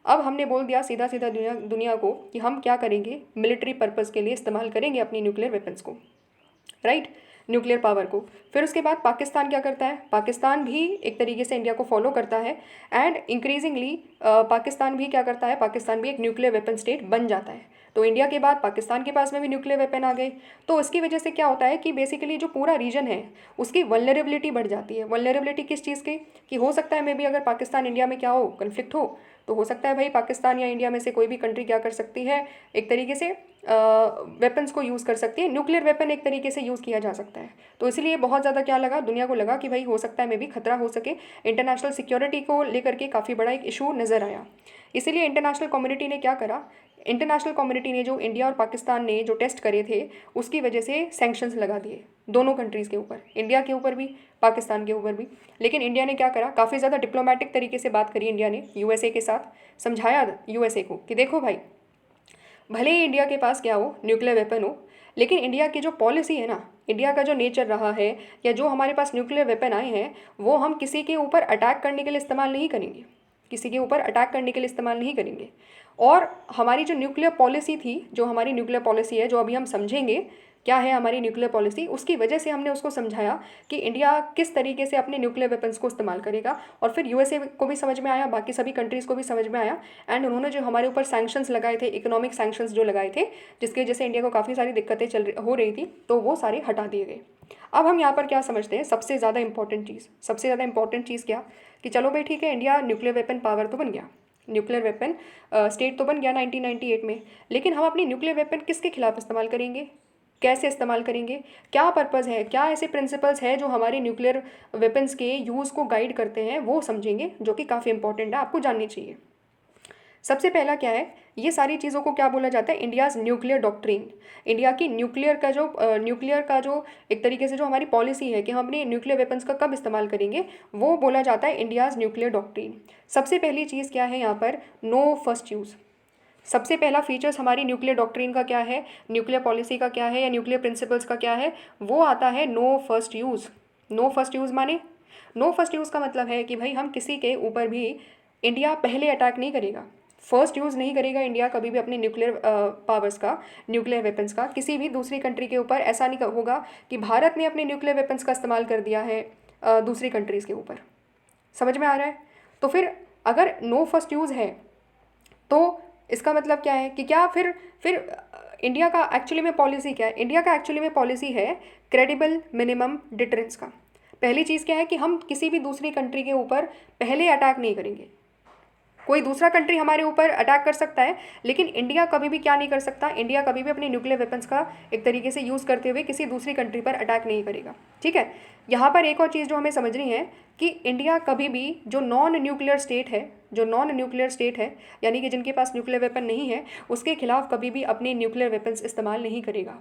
अब हमने बोल दिया सीधा सीधा दुनिया को कि हम क्या करेंगे, मिलिट्री पर्पज़ के लिए इस्तेमाल करेंगे अपनी न्यूक्लियर वेपन्स को, राइट, न्यूक्लियर पावर को। फिर उसके बाद पाकिस्तान क्या करता है, पाकिस्तान भी एक तरीके से इंडिया को फॉलो करता है, एंड इंक्रीजिंगली पाकिस्तान भी क्या करता है, पाकिस्तान भी एक न्यूक्लियर वेपन स्टेट बन जाता है। तो इंडिया के बाद पाकिस्तान के पास में भी न्यूक्लियर वेपन आ गए, तो उसकी वजह से क्या होता है कि बेसिकली जो पूरा रीजन है उसकी वल्नरेबिलिटी बढ़ जाती है। वल्नरेबिलिटी किस चीज़ की, कि हो सकता है मे बी अगर पाकिस्तान इंडिया में क्या हो, कन्फ्लिक्ट हो, तो हो सकता है भाई पाकिस्तान या इंडिया में से कोई भी कंट्री क्या कर सकती है, एक तरीके से वेपन्स को यूज़ कर सकती है, न्यूक्लियर वेपन एक तरीके से यूज़ किया जा सकता है। तो इसलिए बहुत ज़्यादा क्या लगा, दुनिया को लगा कि भाई हो सकता है मे भी खतरा हो सके, इंटरनेशनल सिक्योरिटी को लेकर के काफ़ी बड़ा एक इशू नज़र आया। इसीलिए इंटरनेशनल कम्युनिटी ने क्या करा, इंटरनेशनल कम्युनिटी ने जो इंडिया और पाकिस्तान ने जो टेस्ट करे थे उसकी वजह से सैंक्शंस लगा दिए दोनों कंट्रीज़ के ऊपर, इंडिया के ऊपर भी, पाकिस्तान के ऊपर भी। लेकिन इंडिया ने क्या करा, काफ़ी ज़्यादा डिप्लोमेटिक तरीके से बात करी इंडिया ने USA के साथ, समझाया USA को कि देखो भाई, भले ही इंडिया के पास क्या हो, न्यूक्लियर वेपन हो, लेकिन इंडिया की जो पॉलिसी है ना, इंडिया का जो नेचर रहा है, या जो हमारे पास न्यूक्लियर वेपन आए हैं, वो हम किसी के ऊपर अटैक करने के लिए इस्तेमाल नहीं करेंगे, किसी के ऊपर अटैक करने के लिए इस्तेमाल नहीं करेंगे। और हमारी जो न्यूक्लियर पॉलिसी थी, जो हमारी न्यूक्लियर पॉलिसी है, जो अभी हम समझेंगे क्या है हमारी न्यूक्लियर पॉलिसी, उसकी वजह से हमने उसको समझाया कि इंडिया किस तरीके से अपने न्यूक्लियर वेपन्स को इस्तेमाल करेगा। और फिर USA को भी समझ में आया, बाकी सभी कंट्रीज़ को भी समझ में आया, एंड उन्होंने जो हमारे ऊपर सैंक्शंस लगाए थे, इकोनॉमिक सैंक्शंस जो लगाए थे, जिसकी वजह से इंडिया को काफ़ी सारी दिक्कतें हो रही थी, तो वो सारे हटा दिए गए। अब हम यहाँ पर क्या समझते हैं, सबसे ज़्यादा इंपॉर्टेंट चीज़ क्या, कि चलो भाई ठीक है, इंडिया न्यूक्लियर वेपन पावर तो बन गया, न्यूक्लियर वेपन स्टेट तो बन गया 1998 में, लेकिन हम अपनी न्यूक्लियर वेपन किसके खिलाफ इस्तेमाल करेंगे, कैसे इस्तेमाल करेंगे, क्या पर्पज़ है, क्या ऐसे प्रिंसिपल्स है जो हमारे न्यूक्लियर वेपन्स के यूज़ को गाइड करते हैं, वो समझेंगे, जो कि काफ़ी इंपॉर्टेंट है, आपको जाननी चाहिए। सबसे पहला क्या है, ये सारी चीज़ों को क्या बोला जाता है, इंडियाज़ न्यूक्लियर डॉक्ट्रिन। इंडिया की न्यूक्लियर का जो एक तरीके से जो हमारी पॉलिसी है कि हम अपने न्यूक्लियर वेपन्स का कब इस्तेमाल करेंगे, वो बोला जाता है इंडियाज़ न्यूक्लियर डॉक्ट्रिन। सबसे पहली चीज़ क्या है यहाँ पर, नो फर्स्ट यूज़। सबसे पहला फीचर्स हमारी न्यूक्लियर डॉक्ट्रिन का क्या है, न्यूक्लियर पॉलिसी का क्या है, या न्यूक्लियर प्रिंसिपल्स का क्या है, वो आता है no first use. No first use माने, नो फर्स्ट यूज़ का मतलब है कि भाई हम किसी के ऊपर भी इंडिया पहले अटैक नहीं करेगा, फर्स्ट यूज़ नहीं करेगा इंडिया कभी भी अपने न्यूक्लियर पावर्स का, न्यूक्लियर वेपन्स का किसी भी दूसरी कंट्री के ऊपर। ऐसा नहीं होगा कि भारत ने अपने न्यूक्लियर वेपन्स का इस्तेमाल कर दिया है दूसरी कंट्रीज़ के ऊपर। समझ में आ रहा है? तो फिर अगर नो फर्स्ट यूज़ है तो इसका मतलब क्या है कि क्या फिर इंडिया का एक्चुअली में पॉलिसी क्या है, इंडिया का एक्चुअली में पॉलिसी है क्रेडिबल मिनिमम डिटरेंस का। पहली चीज़ क्या है कि हम किसी भी दूसरी कंट्री के ऊपर पहले अटैक नहीं करेंगे। कोई दूसरा कंट्री हमारे ऊपर अटैक कर सकता है, लेकिन इंडिया कभी भी क्या नहीं कर सकता, इंडिया कभी भी अपने न्यूक्लियर वेपन्स का एक तरीके से यूज़ करते हुए किसी दूसरी कंट्री पर अटैक नहीं करेगा। ठीक है, यहाँ पर एक और चीज़ जो हमें समझनी है कि इंडिया कभी भी जो नॉन न्यूक्लियर स्टेट है, यानी कि जिनके पास न्यूक्लियर वेपन नहीं है, उसके खिलाफ कभी भी अपने न्यूक्लियर वेपन्स इस्तेमाल नहीं करेगा,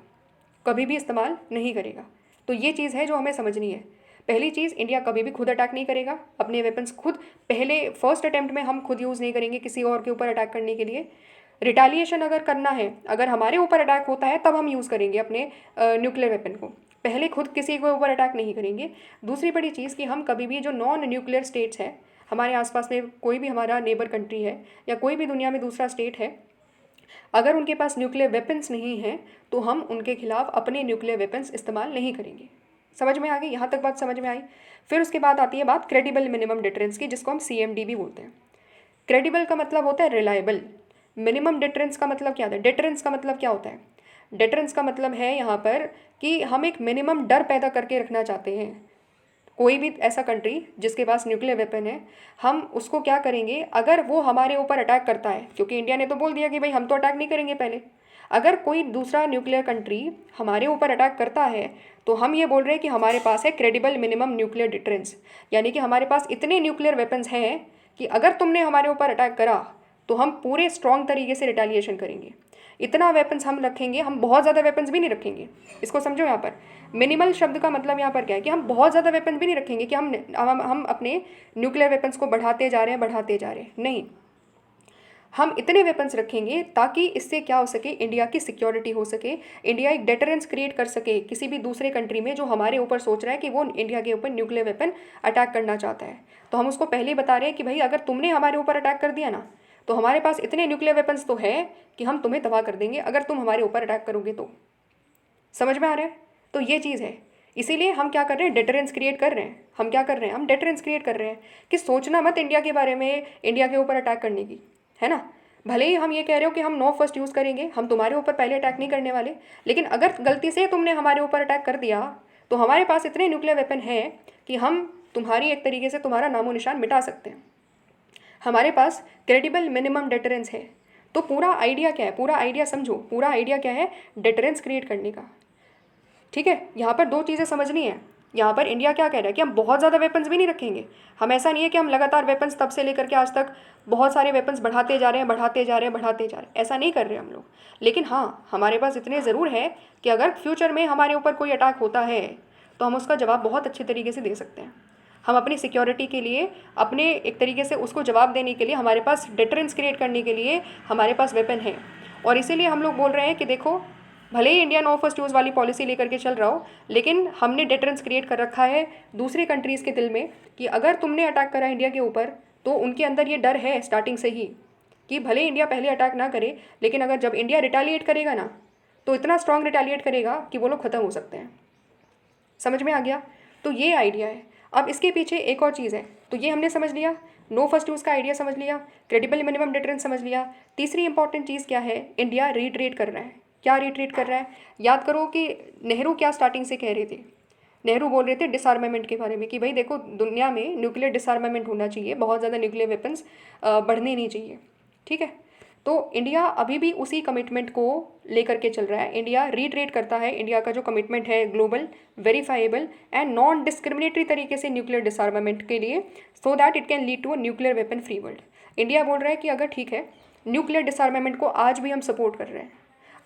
कभी भी इस्तेमाल नहीं करेगा। तो ये चीज़ है जो हमें समझनी है। पहली चीज़, इंडिया कभी भी खुद अटैक नहीं करेगा, अपने वेपन्स खुद पहले फर्स्ट अटेम्प्ट में हम खुद यूज़ नहीं करेंगे किसी और के ऊपर अटैक करने के लिए। रिटालिएशन अगर करना है, अगर हमारे ऊपर अटैक होता है तब हम यूज़ करेंगे अपने न्यूक्लियर वेपन को, पहले खुद किसी के ऊपर अटैक नहीं करेंगे। दूसरी बड़ी चीज़ कि हम कभी भी जो नॉन न्यूक्लियर स्टेट्स हैं, हमारे आसपास में कोई भी हमारा नेबर कंट्री है या कोई भी दुनिया में दूसरा स्टेट है, अगर उनके पास न्यूक्लियर वेपन्स नहीं हैं तो हम उनके खिलाफ अपने न्यूक्लियर वेपन्स इस्तेमाल नहीं करेंगे। समझ में आ गई? यहाँ तक बात समझ में आई? फिर उसके बाद आती है बात क्रेडिबल मिनिमम डिटरेंस की, जिसको हम CMD भी बोलते हैं। क्रेडिबल का मतलब होता है रिलायबल, मिनिमम डिटरेंस का मतलब क्या होता है, डिटरेंस का मतलब क्या होता है, डिटरेंस का मतलब है यहाँ पर कि हम एक मिनिमम डर पैदा करके रखना चाहते हैं। कोई भी ऐसा कंट्री जिसके पास न्यूक्लियर वेपन है, हम उसको क्या करेंगे, अगर वो हमारे ऊपर अटैक करता है, क्योंकि इंडिया ने तो बोल दिया कि भाई हम तो अटैक नहीं करेंगे पहले, अगर कोई दूसरा न्यूक्लियर कंट्री हमारे ऊपर अटैक करता है तो हम ये बोल रहे हैं कि हमारे पास है क्रेडिबल मिनिमम न्यूक्लियर डिटरेंस, यानी कि हमारे पास इतने न्यूक्लियर वेपन्स हैं कि अगर तुमने हमारे ऊपर अटैक करा तो हम पूरे स्ट्रॉन्ग तरीके से रिटेलिएशन करेंगे। इतना वेपन्स हम रखेंगे, हम बहुत ज़्यादा वेपन्स भी नहीं रखेंगे। इसको समझो, यहाँ पर मिनिमल शब्द का मतलब यहाँ पर क्या है कि हम बहुत ज़्यादा वेपन्स भी नहीं रखेंगे कि हम अपने न्यूक्लियर वेपन्स को बढ़ाते जा रहे हैं, नहीं, हम इतने वेपन्स रखेंगे ताकि इससे क्या हो सके, इंडिया की सिक्योरिटी हो सके, इंडिया एक डेटरेंस क्रिएट कर सके किसी भी दूसरे कंट्री में जो हमारे ऊपर सोच रहा है कि वो इंडिया के ऊपर न्यूक्लियर वेपन अटैक करना चाहता है। तो हम उसको पहले ही बता रहे हैं कि भाई अगर तुमने हमारे ऊपर अटैक कर दिया ना, तो हमारे पास इतने न्यूक्लियर वेपन्स तो है कि हम तुम्हें तबाह कर देंगे अगर तुम हमारे ऊपर अटैक करोगे तो। समझ में आ रहा है? तो ये चीज़ है, इसीलिए हम क्या कर रहे हैं, डेटरेंस क्रिएट कर रहे हैं। हम क्या कर रहे हैं, हम डेटरेंस क्रिएट कर रहे हैं कि सोचना मत इंडिया के बारे में, इंडिया के ऊपर अटैक करने की, है ना। भले ही हम ये कह रहे हो कि हम नो फर्स्ट यूज़ करेंगे, हम तुम्हारे ऊपर पहले अटैक नहीं करने वाले, लेकिन अगर गलती से तुमने हमारे ऊपर अटैक कर दिया तो हमारे पास इतने न्यूक्लियर वेपन हैं कि हम तुम्हारी एक तरीके से तुम्हारा नामो निशान मिटा सकते हैं। हमारे पास क्रेडिबल मिनिमम डेटरेंस है। तो पूरा आइडिया क्या है, पूरा आइडिया समझो, पूरा आइडिया क्या है, डेटरेंस क्रिएट करने का। ठीक है, यहाँ पर दो चीज़ें समझनी है। यहाँ पर इंडिया क्या कह रहा है कि हम बहुत ज़्यादा वेपन्स भी नहीं रखेंगे। हम ऐसा नहीं है कि हम लगातार वेपन्स तब से लेकर के आज तक बहुत सारे वेपन्स बढ़ाते जा रहे हैं, ऐसा नहीं कर रहे हम लोग। लेकिन हाँ, हमारे पास इतने ज़रूर है कि अगर फ्यूचर में हमारे ऊपर कोई अटैक होता है तो हम उसका जवाब बहुत अच्छे तरीके से दे सकते हैं। हम अपनी सिक्योरिटी के लिए, अपने एक तरीके से उसको जवाब देने के लिए, हमारे पास डिटरेंस क्रिएट करने के लिए हमारे पास वेपन है। और इसीलिए हम लोग बोल रहे हैं कि देखो, भले ही इंडिया नो फर्स्ट यूज़ वाली पॉलिसी लेकर के चल रहा हो, लेकिन हमने डिटरेंस क्रिएट कर रखा है दूसरी कंट्रीज़ के दिल में कि अगर तुमने अटैक करा इंडिया के ऊपर तो उनके अंदर ये डर है स्टार्टिंग से ही कि भले इंडिया पहले अटैक ना करे, लेकिन अगर जब इंडिया रिटेलिएट करेगा ना, तो इतना स्ट्रॉन्ग रिटेलिएट करेगा कि वो लोग ख़त्म हो सकते हैं। समझ में आ गया? तो ये आइडिया है। अब इसके पीछे एक और चीज़ है। तो ये हमने समझ लिया, नो फर्स्ट यूज़ का आइडिया समझ लिया, क्रेडिबल मिनिमम डिटरेंस समझ लिया। तीसरी इंपॉर्टेंट चीज़ क्या है, इंडिया रिट्रीट कर रहा है। क्या रिट्रीट कर रहा है? याद करो कि नेहरू क्या स्टार्टिंग से कह रहे थे नेहरू बोल रहे थे डिसआर्मामेंट के बारे में कि भाई देखो दुनिया में न्यूक्लियर डिसआर्मामेंट होना चाहिए, बहुत ज़्यादा न्यूक्लियर वेपन्स बढ़ने नहीं चाहिए। ठीक है, तो इंडिया अभी भी उसी कमिटमेंट को लेकर के चल रहा है। इंडिया रीट्रेट करता है, इंडिया का जो कमिटमेंट है global, verifiable and non discriminatory तरीके से न्यूक्लियर डिसआर्मामेंट के लिए, so that it can lead to a nuclear weapon free world. India बोल रहा है कि अगर ठीक है, न्यूक्लियर डिसआर्मामेंट को आज भी हम सपोर्ट कर रहे हैं,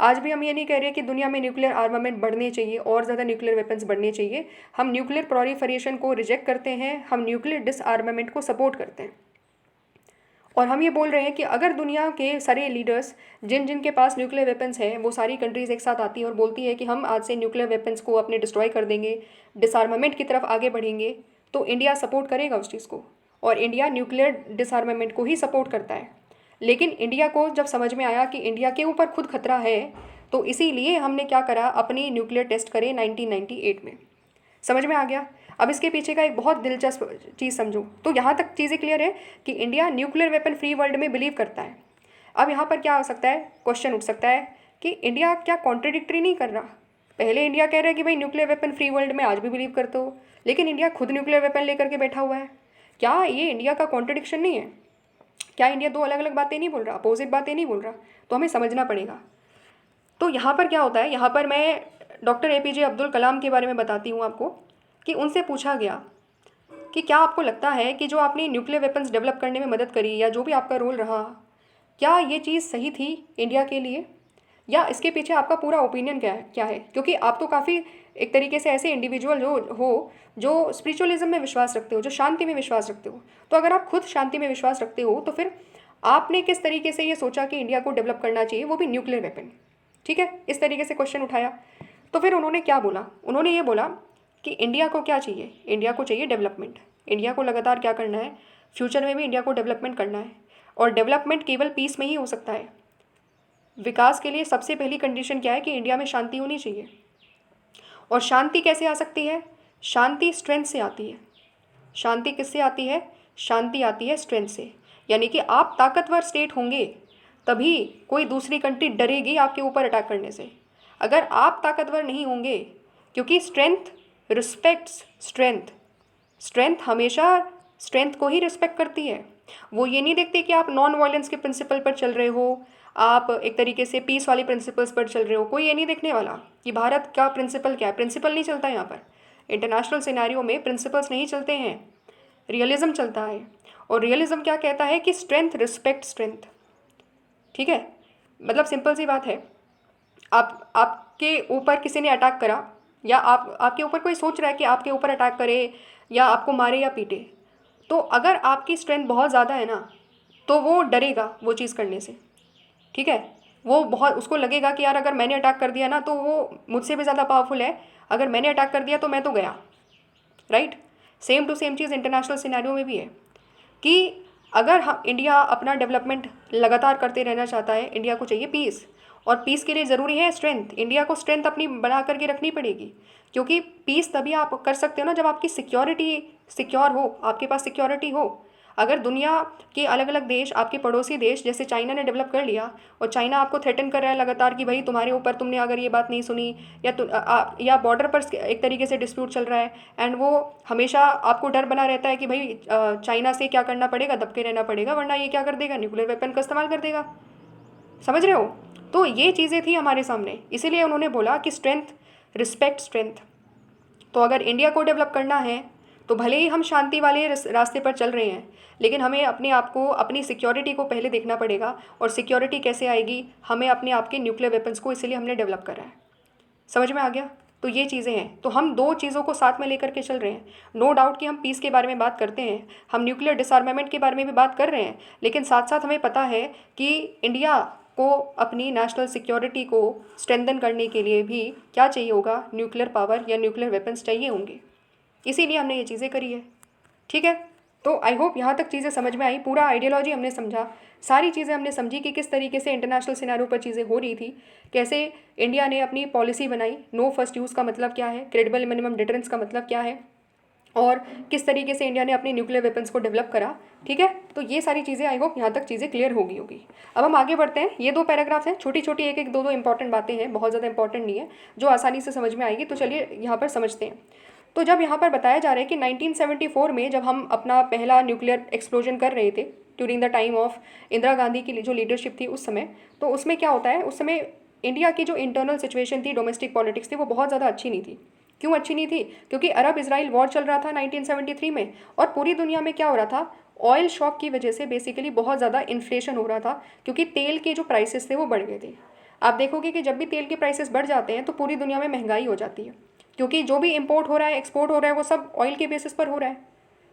आज भी हम ये नहीं कह रहे कि दुनिया में न्यूक्लियर आर्मामेंट बढ़ने चाहिए और ज़्यादा न्यूक्लियर वेपन्स बढ़ने चाहिए। हम न्यूक्लियर प्रोलिफरेशन को रिजेक्ट करते हैं, हम न्यूक्लियर डिसआर्मामेंट को सपोर्ट करते हैं। और हम ये बोल रहे हैं कि अगर दुनिया के सारे लीडर्स जिन जिन के पास न्यूक्लियर वेपन्स हैं, वो सारी कंट्रीज़ एक साथ आती हैं और बोलती है कि हम आज से न्यूक्लियर वेपन्स को अपने डिस्ट्रॉय कर देंगे, डिसआर्मामेंट की तरफ आगे बढ़ेंगे, तो इंडिया सपोर्ट करेगा उस चीज़ को, और इंडिया न्यूक्लियर डिसआर्मामेंट को ही सपोर्ट करता है। लेकिन इंडिया को जब समझ में आया कि इंडिया के ऊपर खुद खतरा है, तो इसीलिए हमने क्या करा, अपनी न्यूक्लियर टेस्ट करे 1998 में। समझ में आ गया? अब इसके पीछे का एक बहुत दिलचस्प चीज़ समझो। तो यहाँ तक चीज़ें क्लियर है कि India nuclear weapon free world में बिलीव करता है। अब यहाँ पर क्या हो सकता है, क्वेश्चन उठ सकता है कि इंडिया क्या कॉन्ट्रडिक्टरी नहीं कर रहा? पहले इंडिया कह रहा है कि भाई न्यूक्लियर वेपन फ्री वर्ल्ड में आज भी बिलीव करते हो, लेकिन इंडिया खुद न्यूक्लियर वेपन लेकर के बैठा हुआ है। क्या ये इंडिया का कॉन्ट्रडिक्शन नहीं है? क्या इंडिया दो अलग अलग बातें नहीं बोल रहा, अपोजिट बातें नहीं बोल रहा? तो हमें समझना पड़ेगा। तो यहाँ पर क्या होता है, यहाँ पर मैं डॉक्टर APJ अब्दुल कलाम के बारे में बताती हूँ आपको कि उनसे पूछा गया कि क्या आपको लगता है कि जो आपने न्यूक्लियर वेपन्स डेवलप करने में मदद करी, या जो भी आपका रोल रहा, क्या ये चीज़ सही थी इंडिया के लिए, या इसके पीछे आपका पूरा ओपिनियन क्या है? क्योंकि आप तो काफ़ी एक तरीके से ऐसे इंडिविजुअल जो स्पिरिचुअलिज्म में विश्वास रखते हो, जो शांति में विश्वास रखते हो। तो अगर आप खुद शांति में विश्वास रखते हो, तो फिर आपने किस तरीके से ये सोचा कि इंडिया को डेवलप करना चाहिए, वो भी न्यूक्लियर वेपन? ठीक है, इस तरीके से क्वेश्चन उठाया। तो फिर उन्होंने क्या बोला? उन्होंने ये बोला कि इंडिया को क्या चाहिए, इंडिया को चाहिए डेवलपमेंट। इंडिया को लगातार क्या करना है, फ्यूचर में भी इंडिया को डेवलपमेंट करना है, और डेवलपमेंट केवल पीस में ही हो सकता है। विकास के लिए सबसे पहली कंडीशन क्या है कि इंडिया में शांति होनी चाहिए। और शांति कैसे आ सकती है? शांति स्ट्रेंथ से आती है। शांति किससे आती है? शांति आती है स्ट्रेंथ से। यानी कि आप ताकतवर स्टेट होंगे तभी कोई दूसरी कंट्री डरेगी आपके ऊपर अटैक करने से। अगर आप ताकतवर नहीं होंगे, क्योंकि स्ट्रेंथ रिस्पेक्ट्स स्ट्रेंथ, स्ट्रेंथ हमेशा स्ट्रेंथ को ही रिस्पेक्ट करती है। वो ये नहीं देखती कि आप नॉन वायलेंस के प्रिंसिपल पर चल रहे हो, आप एक तरीके से पीस वाली प्रिंसिपल्स पर चल रहे हो। कोई ये नहीं देखने वाला कि भारत का प्रिंसिपल क्या है। प्रिंसिपल नहीं चलता यहाँ पर। इंटरनेशनल सिनेरियो में प्रिंसिपल्स नहीं चलते हैं, रियलिज्म चलता है। और रियलिज्म क्या कहता है कि स्ट्रेंथ रिस्पेक्ट स्ट्रेंथ। ठीक है, मतलब सिंपल सी बात है, आपके ऊपर किसी ने अटैक करा, या आपके ऊपर कोई सोच रहा है कि आपके ऊपर अटैक करे या आपको मारे या पीटे, तो अगर आपकी स्ट्रेंथ बहुत ज़्यादा है ना, तो वो डरेगा वो चीज़ करने से। ठीक है, वो बहुत, उसको लगेगा कि यार अगर मैंने अटैक कर दिया ना, तो वो मुझसे भी ज़्यादा पावरफुल है, अगर मैंने अटैक कर दिया तो मैं तो गया। राइट, सेम टू सेम चीज़ इंटरनेशनल सिनेरियो में भी है कि अगर हम इंडिया अपना डेवलपमेंट लगातार करते रहना चाहता है, इंडिया को चाहिए पीस, और पीस के लिए ज़रूरी है स्ट्रेंथ। इंडिया को स्ट्रेंथ अपनी बना करके रखनी पड़ेगी, क्योंकि पीस तभी आप कर सकते हो ना जब आपकी सिक्योरिटी सिक्योर हो, आपके पास सिक्योरिटी हो। अगर दुनिया के अलग अलग देश, आपके पड़ोसी देश जैसे चाइना ने डेवलप कर लिया, और चाइना आपको थ्रेटन कर रहा है लगातार कि भाई तुम्हारे ऊपर, तुमने अगर ये बात नहीं सुनी, या बॉर्डर पर एक तरीके से डिस्प्यूट चल रहा है, एंड वो हमेशा आपको डर बना रहता है कि भाई चाइना से क्या करना पड़ेगा, दबके रहना पड़ेगा, वरना ये क्या कर देगा, न्यूक्लियर वेपन का इस्तेमाल कर देगा। समझ रहे हो? तो ये चीज़ें थी हमारे सामने, इसीलिए उन्होंने बोला कि स्ट्रेंथ रिस्पेक्ट स्ट्रेंथ। तो अगर इंडिया को डेवलप करना है, तो भले ही हम शांति वाले रास्ते पर चल रहे हैं, लेकिन हमें अपने आप को, अपनी सिक्योरिटी को पहले देखना पड़ेगा। और सिक्योरिटी कैसे आएगी? हमें अपने आप के न्यूक्लियर वेपन्स को, इसीलिए हमने डेवलप करा है। समझ में आ गया? तो ये चीज़ें हैं। तो हम दो चीज़ों को साथ में लेकर के चल रहे हैं। नो डाउट कि हम पीस के बारे में बात करते हैं, हम न्यूक्लियर डिसआर्मामेंट के बारे में भी बात कर रहे हैं, लेकिन साथ साथ हमें पता है कि इंडिया को अपनी नेशनल सिक्योरिटी को स्ट्रेंथन करने के लिए भी क्या चाहिए होगा, न्यूक्लियर पावर या न्यूक्लियर वेपन्स चाहिए होंगे। इसीलिए हमने ये चीज़ें करी है। ठीक है, तो आई होप यहाँ तक चीज़ें समझ में आई, पूरा आइडियोलॉजी हमने समझा, सारी चीज़ें हमने समझी कि किस तरीके से इंटरनेशनल सिनेरियो पर चीज़ें हो रही थी, कैसे इंडिया ने अपनी पॉलिसी बनाई, नो फर्स्ट यूज़ का मतलब क्या है, क्रेडिबल मिनिमम डिटरेंस का मतलब क्या है, और किस तरीके से इंडिया ने अपने न्यूक्लियर वेपन्स को डेवलप करा। ठीक है, तो ये सारी चीज़ें आई होप यहाँ तक चीज़ें क्लियर होगी। अब हम आगे बढ़ते हैं। ये दो पैराग्राफ हैं, छोटी छोटी एक एक दो दो इंपॉर्टेंट बातें हैं, बहुत ज़्यादा इंपॉर्टेंट नहीं है, जो आसानी से समझ में आएगी। तो चलिए यहाँ पर समझते हैं। तो जब यहाँ पर बताया जा रहा है कि 1974 में जब हम अपना पहला न्यूक्लियर एक्सप्लोजन कर रहे थे during the time of Indira Gandhi की जो लीडरशिप थी उस समय, तो उसमें क्या होता है, उस समय इंडिया की जो इंटरनल सिचुएशन थी, डोमेस्टिक पॉलिटिक्स थी, वो बहुत ज़्यादा अच्छी नहीं थी। क्यों अच्छी नहीं थी? क्योंकि अरब इसराइल वॉर चल रहा था 1973 में, और पूरी दुनिया में क्या हो रहा था, ऑयल शॉक की वजह से बेसिकली बहुत ज़्यादा इन्फ्लेशन हो रहा था, क्योंकि तेल के जो प्राइसेस थे वो बढ़ गए थे। आप देखोगे कि जब भी तेल के प्राइसेस बढ़ जाते हैं तो पूरी दुनिया में महंगाई हो जाती है, क्योंकि जो भी इम्पोर्ट हो रहा है, एक्सपोर्ट हो रहा है, वो सब ऑयल के बेसिस पर हो रहा है,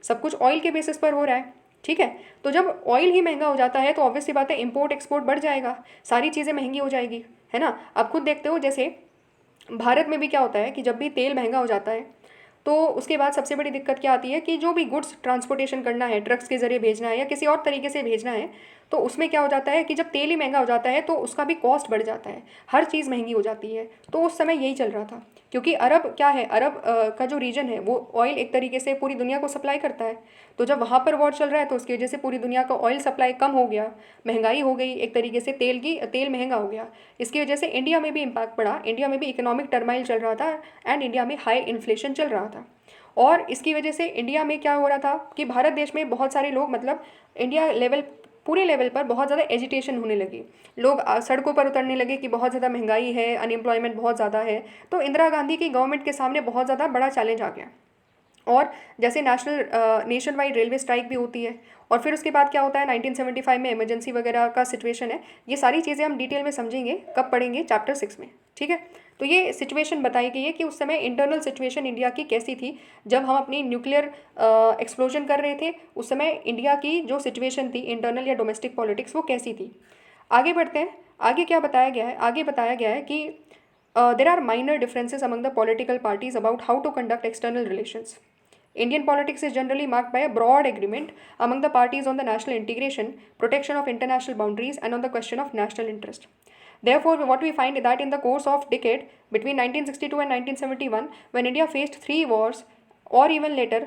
सब कुछ ऑयल के बेसिस पर हो रहा है। ठीक है, तो जब ऑयल ही महंगा हो जाता है तो ऑब्वियस सी बात है इम्पोर्ट एक्सपोर्ट बढ़ जाएगा, सारी चीज़ें महंगी हो जाएगी, है ना। आप खुद देखते हो जैसे भारत में भी क्या होता है कि जब भी तेल महंगा हो जाता है तो उसके बाद सबसे बड़ी दिक्कत क्या आती है कि जो भी गुड्स ट्रांसपोर्टेशन करना है, ट्रक्स के ज़रिए भेजना है या किसी और तरीके से भेजना है, तो उसमें क्या हो जाता है कि जब तेल ही महंगा हो जाता है तो उसका भी कॉस्ट बढ़ जाता है, हर चीज़ महंगी हो जाती है। तो उस समय यही चल रहा था, क्योंकि अरब क्या है, अरब का जो रीजन है वो ऑयल एक तरीके से पूरी दुनिया को सप्लाई करता है। तो जब वहाँ पर वॉर चल रहा है तो उसकी वजह से पूरी दुनिया का ऑयल सप्लाई कम हो गया, महंगाई हो गई एक तरीके से, तेल महंगा हो गया। इसकी वजह से इंडिया में भी इम्पैक्ट पड़ा, इंडिया में भी इकोनॉमिक टर्माइल चल रहा था एंड इंडिया में हाई इन्फ्लेशन चल रहा था। और इसकी वजह से इंडिया में क्या हो रहा था कि भारत देश में बहुत सारे लोग, मतलब इंडिया लेवल, पूरे लेवल पर बहुत ज़्यादा एजिटेशन होने लगी, लोग सड़कों पर उतरने लगे कि बहुत ज़्यादा महंगाई है, अनएम्प्लॉयमेंट बहुत ज़्यादा है। तो इंदिरा गांधी की गवर्नमेंट के सामने बहुत ज़्यादा बड़ा चैलेंज आ गया। और जैसे नेशन वाइड रेलवे स्ट्राइक भी होती है, और फिर उसके बाद क्या होता है 1975 में इमरजेंसी वगैरह का सिचुएशन है। ये सारी चीज़ें हम डिटेल में समझेंगे, कब पढ़ेंगे, चैप्टर 6 में। ठीक है, तो ये सिचुएशन बताई गई है कि उस समय इंटरनल सिचुएशन इंडिया की कैसी थी। जब हम अपनी न्यूक्लियर एक्सप्लोजन कर रहे थे उस समय इंडिया की जो सिचुएशन थी इंटरनल या डोमेस्टिक पॉलिटिक्स, वो कैसी थी। आगे बढ़ते हैं, आगे क्या बताया गया है, आगे बताया गया है कि there are minor differences among the political parties about how to conduct external relations. Indian politics is generally marked by a broad agreement among the parties on the national integration, protection of international boundaries, and on the question of national interest. Therefore, what we find is that in the course of decade between 1962 and 1971, when India faced three wars, or even later,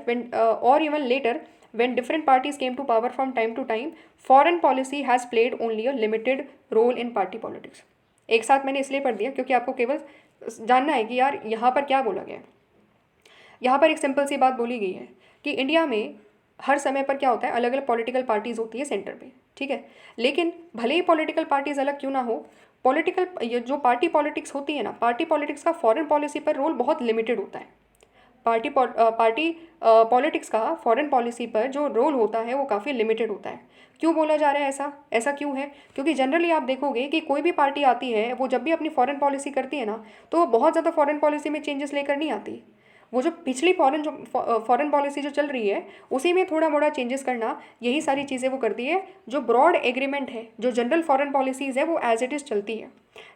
when different parties came to power from time to time, foreign policy has played only a limited role in party politics. एक साथ मैंने इसलिए पढ़ दिया क्योंकि आपको केवल जानना है कि यार यहाँ पर क्या बोला गया है। यहाँ पर एक सिंपल सी बात बोली गई है कि इंडिया में हर समय पर क्या होता है, अलग अलग पॉलिटिकल पार्टीज़ होती है सेंटर पे। ठीक है, लेकिन भले ही पॉलिटिकल पार्टीज़ अलग क्यों ना हो, ये जो पार्टी पॉलिटिक्स होती है ना, पार्टी पॉलिटिक्स का फॉरेन पॉलिसी पर रोल बहुत लिमिटेड होता है। पार्टी पॉलिटिक्स का फॉरेन पॉलिसी पर जो रोल होता है वो काफ़ी लिमिटेड होता है। क्यों बोला जा रहा है ऐसा, ऐसा क्यों है? क्योंकि जनरली आप देखोगे कि कोई भी पार्टी आती है वो जब भी अपनी फॉरेन पॉलिसी करती है ना, तो वो बहुत ज़्यादा फॉरेन पॉलिसी में चेंजेस लेकर नहीं आती। वो जो पिछली फॉरेन पॉलिसी जो चल रही है उसी में थोड़ा मोड़ा चेंजेस करना, यही सारी चीज़ें वो करती है। जो ब्रॉड एग्रीमेंट है, जो जनरल फॉरेन पॉलिसीज़ है, वो एज इट इज़ चलती है।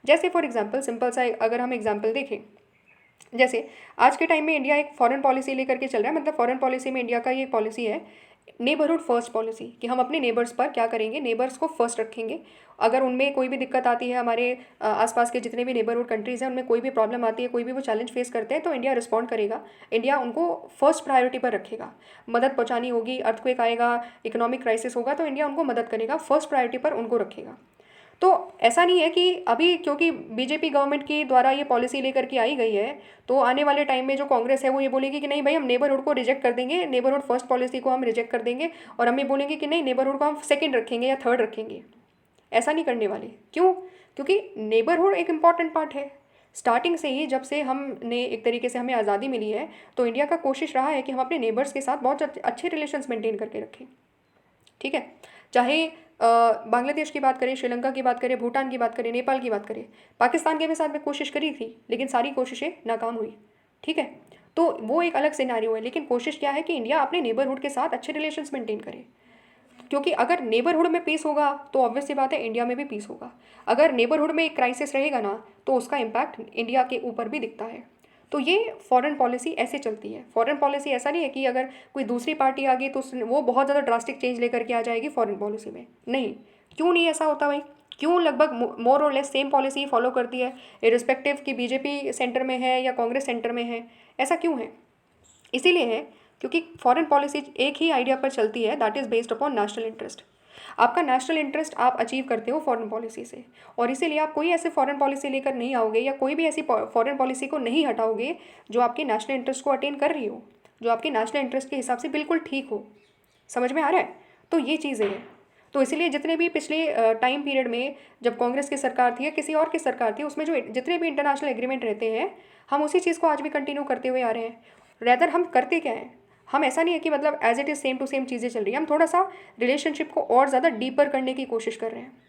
जैसे फॉर एग्जांपल, सिंपल सा अगर हम एग्जांपल देखें, जैसे आज के टाइम में इंडिया एक फॉरेन पॉलिसी लेकर के चल रहा है, मतलब फॉरेन पॉलिसी में इंडिया का ये पॉलिसी है नेबरहुड फर्स्ट पॉलिसी, कि हम अपने नेबर्स पर क्या करेंगे, नेबर्स को फर्स्ट रखेंगे। अगर उनमें कोई भी दिक्कत आती है, हमारे आसपास के जितने भी नेबरहुड कंट्रीज़ हैं उनमें कोई भी प्रॉब्लम आती है, कोई भी वो चैलेंज फेस करते हैं, तो इंडिया रिस्पॉन्ड करेगा। इंडिया उनको फर्स्ट प्रायोरिटी पर रखेगा। मदद पहुँचानी होगी, अर्थक्वेक आएगा, इकोनॉमिक क्राइसिस होगा, तो इंडिया उनको मदद करेगा, फर्स्ट प्रायोरिटी पर उनको रखेगा। तो ऐसा नहीं है कि अभी क्योंकि बीजेपी गवर्नमेंट की द्वारा ये पॉलिसी लेकर के आई गई है तो आने वाले टाइम में जो कांग्रेस है वो ये बोलेगी कि नहीं भाई, हम नेबरहुड को रिजेक्ट कर देंगे, नेबरहुड फर्स्ट पॉलिसी को हम रिजेक्ट कर देंगे, और हम ये बोलेंगे कि नहीं, नेबरहुड को हम सेकंड रखेंगे या थर्ड रखेंगे। ऐसा नहीं करने वाले। क्यों? क्योंकि नेबरहुड एक इम्पॉर्टेंट पार्ट है। स्टार्टिंग से ही, जब से हमने एक तरीके से हमें आज़ादी मिली है, तो इंडिया का कोशिश रहा है कि हम अपने नेबर्स के साथ बहुत अच्छे रिलेशंस मेंटेन करके रखें। ठीक है, चाहे बांग्लादेश की बात करें, श्रीलंका की बात करें, भूटान की बात करें, नेपाल की बात करें, पाकिस्तान के भी साथ में कोशिश करी थी, लेकिन सारी कोशिशें नाकाम हुई। ठीक है, तो वो एक अलग सिनेरियो है, लेकिन कोशिश क्या है कि इंडिया अपने नेबरहुड के साथ अच्छे रिलेशंस मेंटेन करे। क्योंकि अगर नेबरहुड में पीस होगा तो ऑब्वियस सी बात है इंडिया में भी पीस होगा। अगर नेबरहुड में एक क्राइसिस रहेगा ना, तो उसका इम्पैक्ट इंडिया के ऊपर भी दिखता है। तो ये फॉरेन पॉलिसी ऐसे चलती है। फॉरेन पॉलिसी ऐसा नहीं है कि अगर कोई दूसरी पार्टी आ गई तो वो बहुत ज़्यादा ड्रास्टिक चेंज लेकर के आ जाएगी फॉरेन पॉलिसी में। नहीं, क्यों नहीं ऐसा होता भाई? क्यों लगभग मोर और लेस सेम पॉलिसी फॉलो करती है, इरिस्पेक्टिव कि बीजेपी सेंटर में है या कांग्रेस सेंटर में है? ऐसा क्यों है? इसीलिए है क्योंकि फॉरेन पॉलिसी एक ही आइडिया पर चलती है, that is based upon national interest. आपका नेशनल इंटरेस्ट आप अचीव करते हो फॉरेन पॉलिसी से, और इसीलिए आप कोई ऐसे फॉरेन पॉलिसी लेकर नहीं आओगे या कोई भी ऐसी फॉरेन पॉलिसी को नहीं हटाओगे जो आपके नेशनल इंटरेस्ट को अटेन कर रही हो, जो आपके नेशनल इंटरेस्ट के हिसाब से बिल्कुल ठीक हो। समझ में आ रहा है? तो ये चीज़ें हैं। तो इसीलिए जितने भी पिछले टाइम पीरियड में जब कांग्रेस की सरकार थी या किसी और की सरकार थी, उसमें जो जितने भी इंटरनेशनल एग्रीमेंट रहते हैं, हम उसी चीज़ को आज भी कंटिन्यू करते हुए आ रहे हैं। रेदर हम करते क्या है, हम ऐसा नहीं है कि मतलब as it is same to same चीज़ें चल रही हैं, हम थोड़ा सा रिलेशनशिप को और ज़्यादा डीपर करने की कोशिश कर रहे हैं।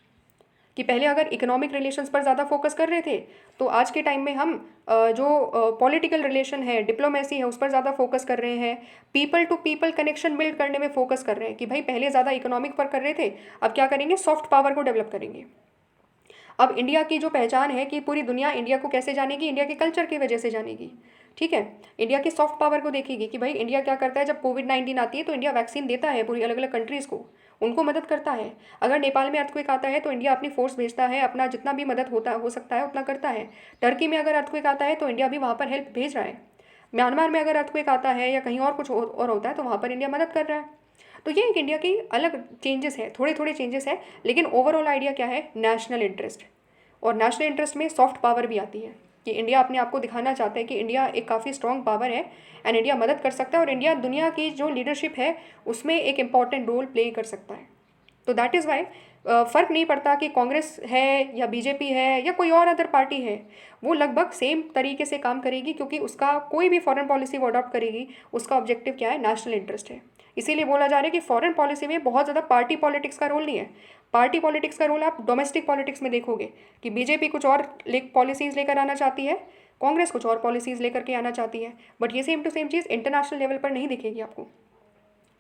कि पहले अगर इकोनॉमिक रिलेशंस पर ज़्यादा फोकस कर रहे थे, तो आज के टाइम में हम जो पॉलिटिकल रिलेशन है, डिप्लोमेसी है, उस पर ज़्यादा फोकस कर रहे हैं। People to people connection build करने में फोकस कर रहे हैं कि भाई पहले ज़्यादा इकोनॉमिक पर कर रहे थे, अब क्या करेंगे, सॉफ्ट पावर को डेवलप करेंगे। अब इंडिया की जो पहचान है कि पूरी दुनिया इंडिया को कैसे जानेगी, इंडिया के कल्चर की वजह से जानेगी। ठीक है, इंडिया की सॉफ्ट पावर को देखेगी कि भाई इंडिया क्या करता है। जब कोविड-19 आती है तो इंडिया वैक्सीन देता है पूरी अलग अलग कंट्रीज़ को, उनको मदद करता है। अगर नेपाल में अर्थक्वेक आता है तो इंडिया अपनी फोर्स भेजता है, अपना जितना भी मदद हो सकता है उतना करता है। टर्की में अगर अर्थक्वेक आता है तो इंडिया भी वहाँ पर हेल्प भेज रहा है। म्यांमार में अगर अर्थक्वेक आता है या कहीं और कुछ और होता है तो वहाँ पर इंडिया मदद कर रहा है। तो ये एक इंडिया की अलग चेंजेस है, थोड़े थोड़े चेंजेस है, लेकिन ओवरऑल आइडिया क्या है, नेशनल इंटरेस्ट। और नेशनल इंटरेस्ट में सॉफ्ट पावर भी आती है कि इंडिया अपने आप को दिखाना चाहता है कि इंडिया एक काफ़ी स्ट्रॉन्ग पावर है एंड इंडिया मदद कर सकता है, और इंडिया दुनिया की जो लीडरशिप है उसमें एक इम्पॉर्टेंट रोल प्ले कर सकता है। तो दैट इज़ वाई फ़र्क नहीं पड़ता कि कांग्रेस है या बीजेपी है या कोई और अदर पार्टी है, वो लगभग सेम तरीके से काम करेगी, क्योंकि उसका कोई भी फॉरेन पॉलिसी वो अडॉप्ट करेगी, उसका ऑब्जेक्टिव क्या है, नेशनल इंटरेस्ट है। इसीलिए बोला जा रहा है कि फॉरेन पॉलिसी में बहुत ज़्यादा पार्टी पॉलिटिक्स का रोल नहीं है। पार्टी पॉलिटिक्स का रोल आप डोमेस्टिक पॉलिटिक्स में देखोगे कि बीजेपी कुछ और पॉलिसीज़ लेकर आना चाहती है, कांग्रेस कुछ और पॉलिसीज़ लेकर के आना चाहती है, बट ये सेम टू सेम चीज़ इंटरनेशनल लेवल पर नहीं दिखेगी आपको।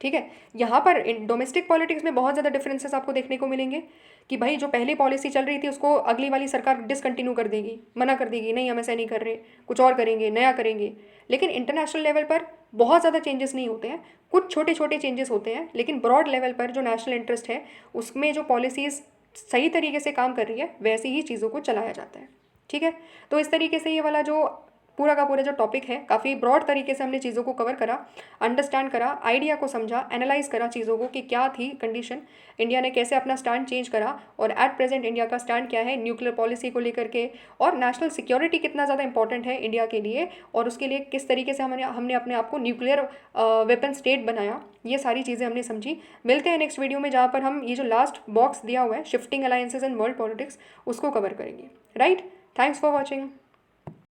ठीक है, यहाँ पर डोमेस्टिक पॉलिटिक्स में बहुत ज़्यादा डिफरेंसेस आपको देखने को मिलेंगे कि भाई जो पहली पॉलिसी चल रही थी उसको अगली वाली सरकार डिसकंटिन्यू कर देगी, मना कर देगी, नहीं हम ऐसा नहीं कर रहे, कुछ और करेंगे, नया करेंगे। लेकिन इंटरनेशनल लेवल पर बहुत ज़्यादा चेंजेस नहीं होते हैं, कुछ छोटे छोटे चेंजेस होते हैं, लेकिन ब्रॉड लेवल पर जो नेशनल इंटरेस्ट है उसमें जो पॉलिसीज़ सही तरीके से काम कर रही है वैसी ही चीज़ों को चलाया जाता है। ठीक है, तो इस तरीके से ये वाला जो पूरा का पूरा जो टॉपिक है, काफ़ी ब्रॉड तरीके से हमने चीज़ों को कवर करा, अंडरस्टैंड करा, आइडिया को समझा, एनालाइज करा चीज़ों को कि क्या थी कंडीशन, इंडिया ने कैसे अपना स्टैंड चेंज करा, और एट प्रेजेंट इंडिया का स्टैंड क्या है न्यूक्लियर पॉलिसी को लेकर के, और नेशनल सिक्योरिटी कितना ज़्यादा इंपॉर्टेंट है इंडिया के लिए, और उसके लिए किस तरीके से हमने अपने आप को न्यूक्लियर वेपन स्टेट बनाया। ये सारी चीज़ें हमने समझी। मिलते हैं नेक्स्ट वीडियो में, जहाँ पर हम ये जो लास्ट बॉक्स दिया हुआ है, shifting alliances and world politics, उसको कवर करेंगे। Right, thanks for watching.